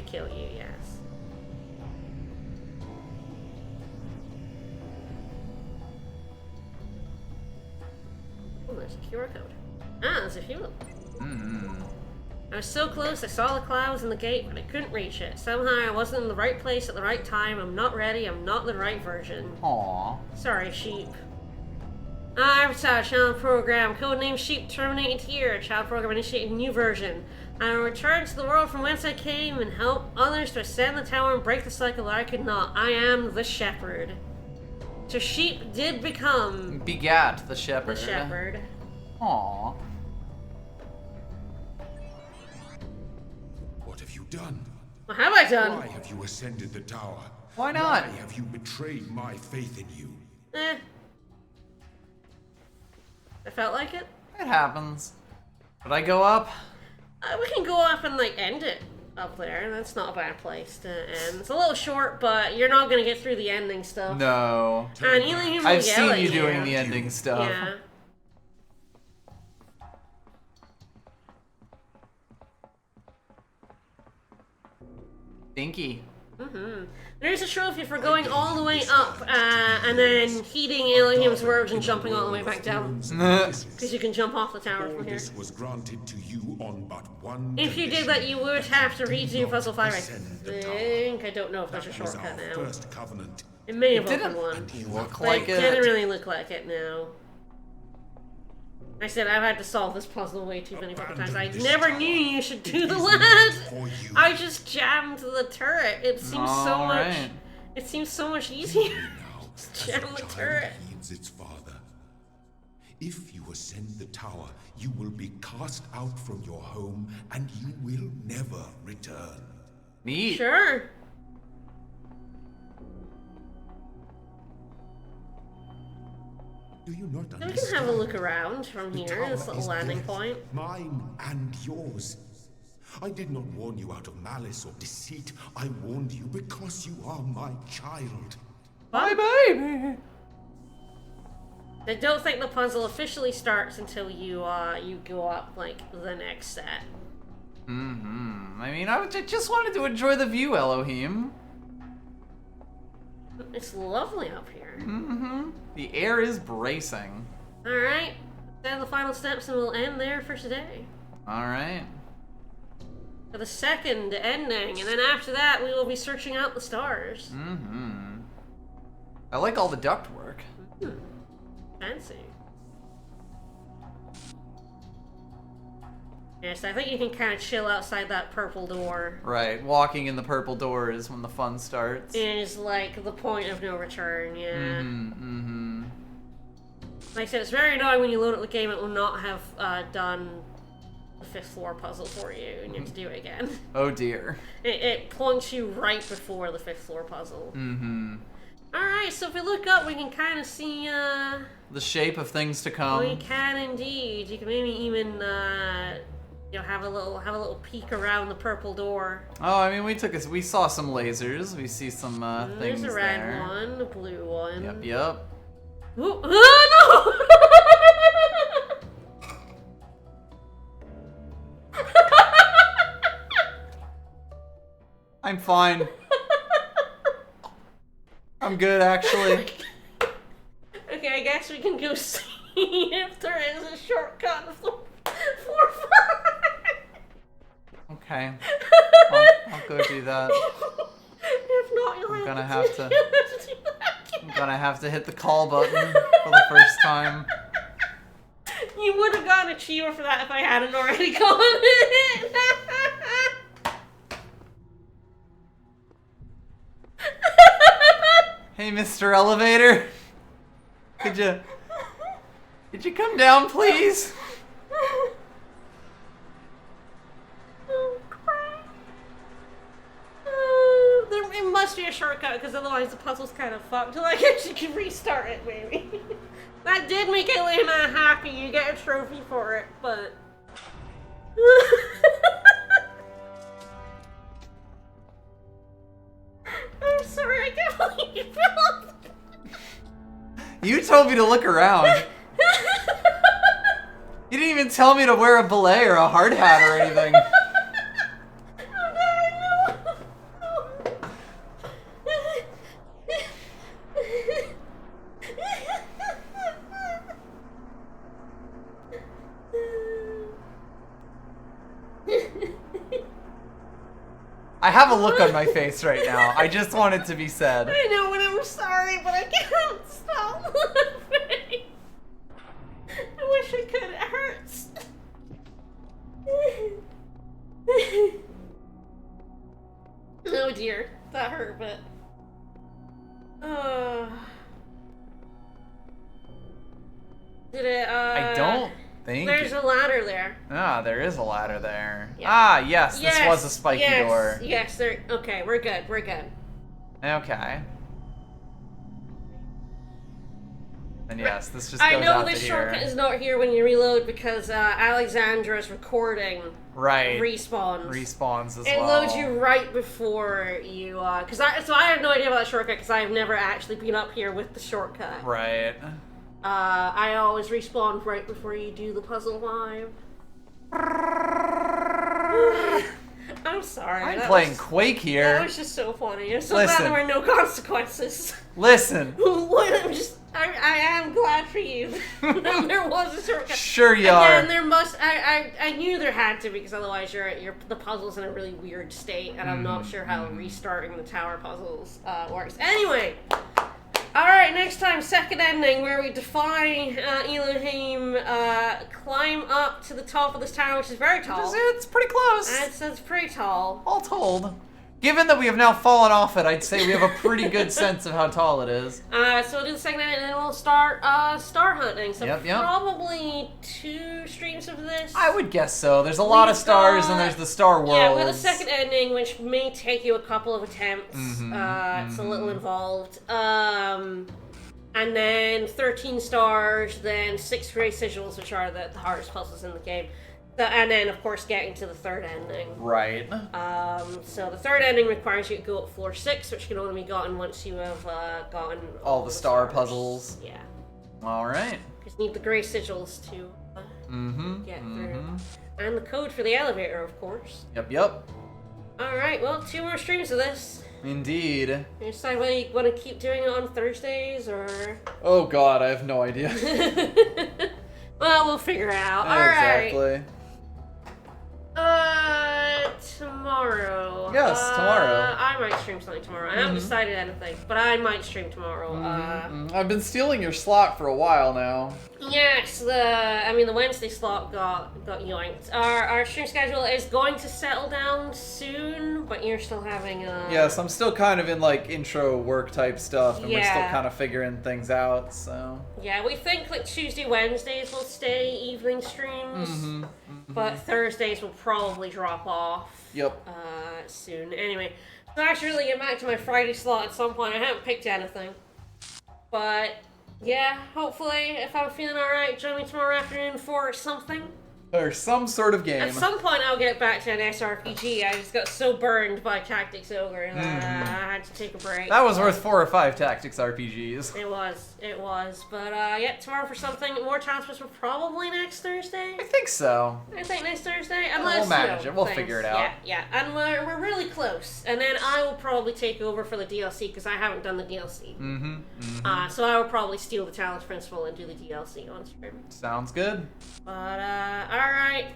kill you, yes. Oh, there's a QR code. Ah, there's a few of them. Mm-hmm. I was so close, I saw the clouds and the gate, but I couldn't reach it. Somehow I wasn't in the right place at the right time. I'm not ready, I'm not the right version. Aww. Sorry, sheep. Avatar channel program, codename Sheep terminated here. Child program initiated new version. I will return to the world from whence I came and help others to ascend the tower and break the cycle that I could not. I am the shepherd. So sheep did become Begat the shepherd. the shepherd. Aww. What have you done? What have I done? Why have you ascended the tower? Why not? Why have you betrayed my faith in you? I felt like it. It happens. Would I go up? We can go up and like end it up there. That's not a bad place to end. It's a little short, but you're not gonna get through the ending stuff. No. And Elohim will I've yell seen at you doing the ending stuff. Yeah. Stinky. Mm-hmm. There's a trophy for going all the way up and then heeding Elohim's words and jumping all the way back down. Because you can jump off the tower All from here. this was granted to you on but one If you did condition. that, you would have to redo Puzzle 5, I Ascend the tower. think. I don't know if there's a That was shortcut our now. first covenant. It may have It didn't opened one. look But like it didn't it. really look like it now. I said I've had to solve this puzzle way too many fucking times. I Abandon this never tower. knew you should do It the is lad. meant for you. I just jammed the turret. It seems so All much. right. It seems so much easier. Now, as Jam a the child turret. heeds its father. If you ascend the tower, you will be cast out from your home, and you will never return. Neat. Sure. Do you not We understand? can have a look around from The here. tower This little is landing death, point. mine and yours. I did not warn you out of malice or deceit. I warned you because you are my child. My baby. I don't think the puzzle officially starts until you go up like the next set. I mean, I just wanted to enjoy the view, Elohim. It's lovely up here. The air is bracing. Alright, then the final steps and we'll end there for today. Alright. For the second ending, and then after that we will be searching out the stars. I like all the ductwork. Fancy. Yes, I think you can kind of chill outside that purple door. Right, walking in the purple door is when the fun starts. Is like the point of no return, yeah. Like I said, it's very annoying when you load up the game, it will not have done the 5th floor puzzle for you, and you have to do it again. Oh dear. It plunks you right before the 5th floor puzzle. Alright, so if we look up, we can kind of see, the shape of things to come. we can indeed. You can maybe even, you know, have a little peek around the purple door. Oh, I mean, we saw some lasers. We see some things There's a red there. one, a blue one. Yep. Ooh, oh, no! I'm fine. I'm good, actually. Okay, I guess we can go see if there is a shortcut to floor 5. Okay. I'll go do that. If not, you'll I'm gonna have have to to- do that I'm gonna have to hit the call button for the first time. You would have gotten an achiever for that if I hadn't already gone it. Hey, Mr. Elevator. Could you come down, please? Oh, crap. It must be a shortcut, because otherwise the puzzle's kind of fucked. Like, I guess you can restart it, maybe. That did make Elena happy. You get a trophy for it, but... I'm sorry, I can't believe you fell. You told me to look around. You didn't even tell me to wear a beret or a hard hat or anything. I have a look on my face right now. I just want it to be said. I know, and I'm sorry, but I can't stop laughing. I wish I could. It hurts. Oh dear, that hurt, but. Did it? I don't think. There's a ladder there. Ah, there is a ladder there. Yeah. Ah, yes, this was a spiky door. Yes, there. Okay, we're good. We're good. Okay. And yes, this just goes I know out this to shortcut here. is not here when you reload because Alexandra's recording Right. respawns. Respawns as It well. loads you right before you, so I have no idea about that shortcut because I've never actually been up here with the shortcut. Right. I always respawn right before you do the puzzle live. I'm sorry. I'm that playing was- Quake That here. was just so funny. I'm so Listen. glad there were no consequences. Listen. I am glad for you. There was a shortcut. Sure you Again, are. there must. I knew there had to be because otherwise the puzzle's in a really weird state, and I'm not sure how restarting the tower puzzles works. Anyway, all right. Next time, second ending where we defy Elohim, climb up to the top of this tower, which is very tall. It's pretty close. It's pretty tall. All told. Given that we have now fallen off it, I'd say we have a pretty good sense of how tall it is. So we'll do the second ending, and then we'll start star hunting. So Yep. probably 2 streams of this. I would guess so. There's a lot of We've stars got- and there's the Star Worlds. Yeah, with a second ending, which may take you a couple of attempts. It's a little involved. And then 13 stars, then 6 gray sigils, which are the hardest puzzles in the game. And then, of course, getting to the third ending. Right. So the third ending requires you to go up floor 6, which can only be gotten once you have gotten All the star stars. puzzles. Yeah. All right. Just need the gray sigils to get through. And the code for the elevator, of course. Yep. Alright, well, 2 more streams of this. Indeed. You decide whether you want to keep doing it on Thursdays, or... Oh god, I have no idea. Well, we'll figure it out. Exactly. Tomorrow. Yes, tomorrow. I might stream something tomorrow. I haven't decided anything, but I might stream tomorrow. I've been stealing your slot for a while now. Yes, the Wednesday slot got yoinked. Our stream schedule is going to settle down soon, but you're still having Yes, I'm still kind of in like intro work type stuff, and we're still Yeah. kind of figuring things out, so. Yeah, we think like Tuesday, Wednesdays will stay evening streams, but Thursdays will probably drop off. Yep. Soon. Anyway, so I should really get back to my Friday slot at some point. I haven't picked anything, but yeah, hopefully, if I'm feeling alright, join me tomorrow afternoon for something. Or some sort of game. At some point, I'll get back to an SRPG. I just got so burned by Tactics Ogre that I had to take a break. That was worth 4 or 5 tactics RPGs. It was. But yeah, tomorrow for something. More transfers will probably next Thursday. I think so. I think next Thursday. We'll Unless, manage it. We'll things. figure it out. Yeah. And we're really close. And then I will probably take over for the DLC because I haven't done the DLC. So I will probably steal the Talos Principle and do the DLC on stream. Sounds good. But alright.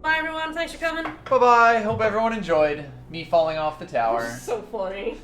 Bye everyone, thanks for coming. Bye-bye. Hope everyone enjoyed me falling off the tower. So funny.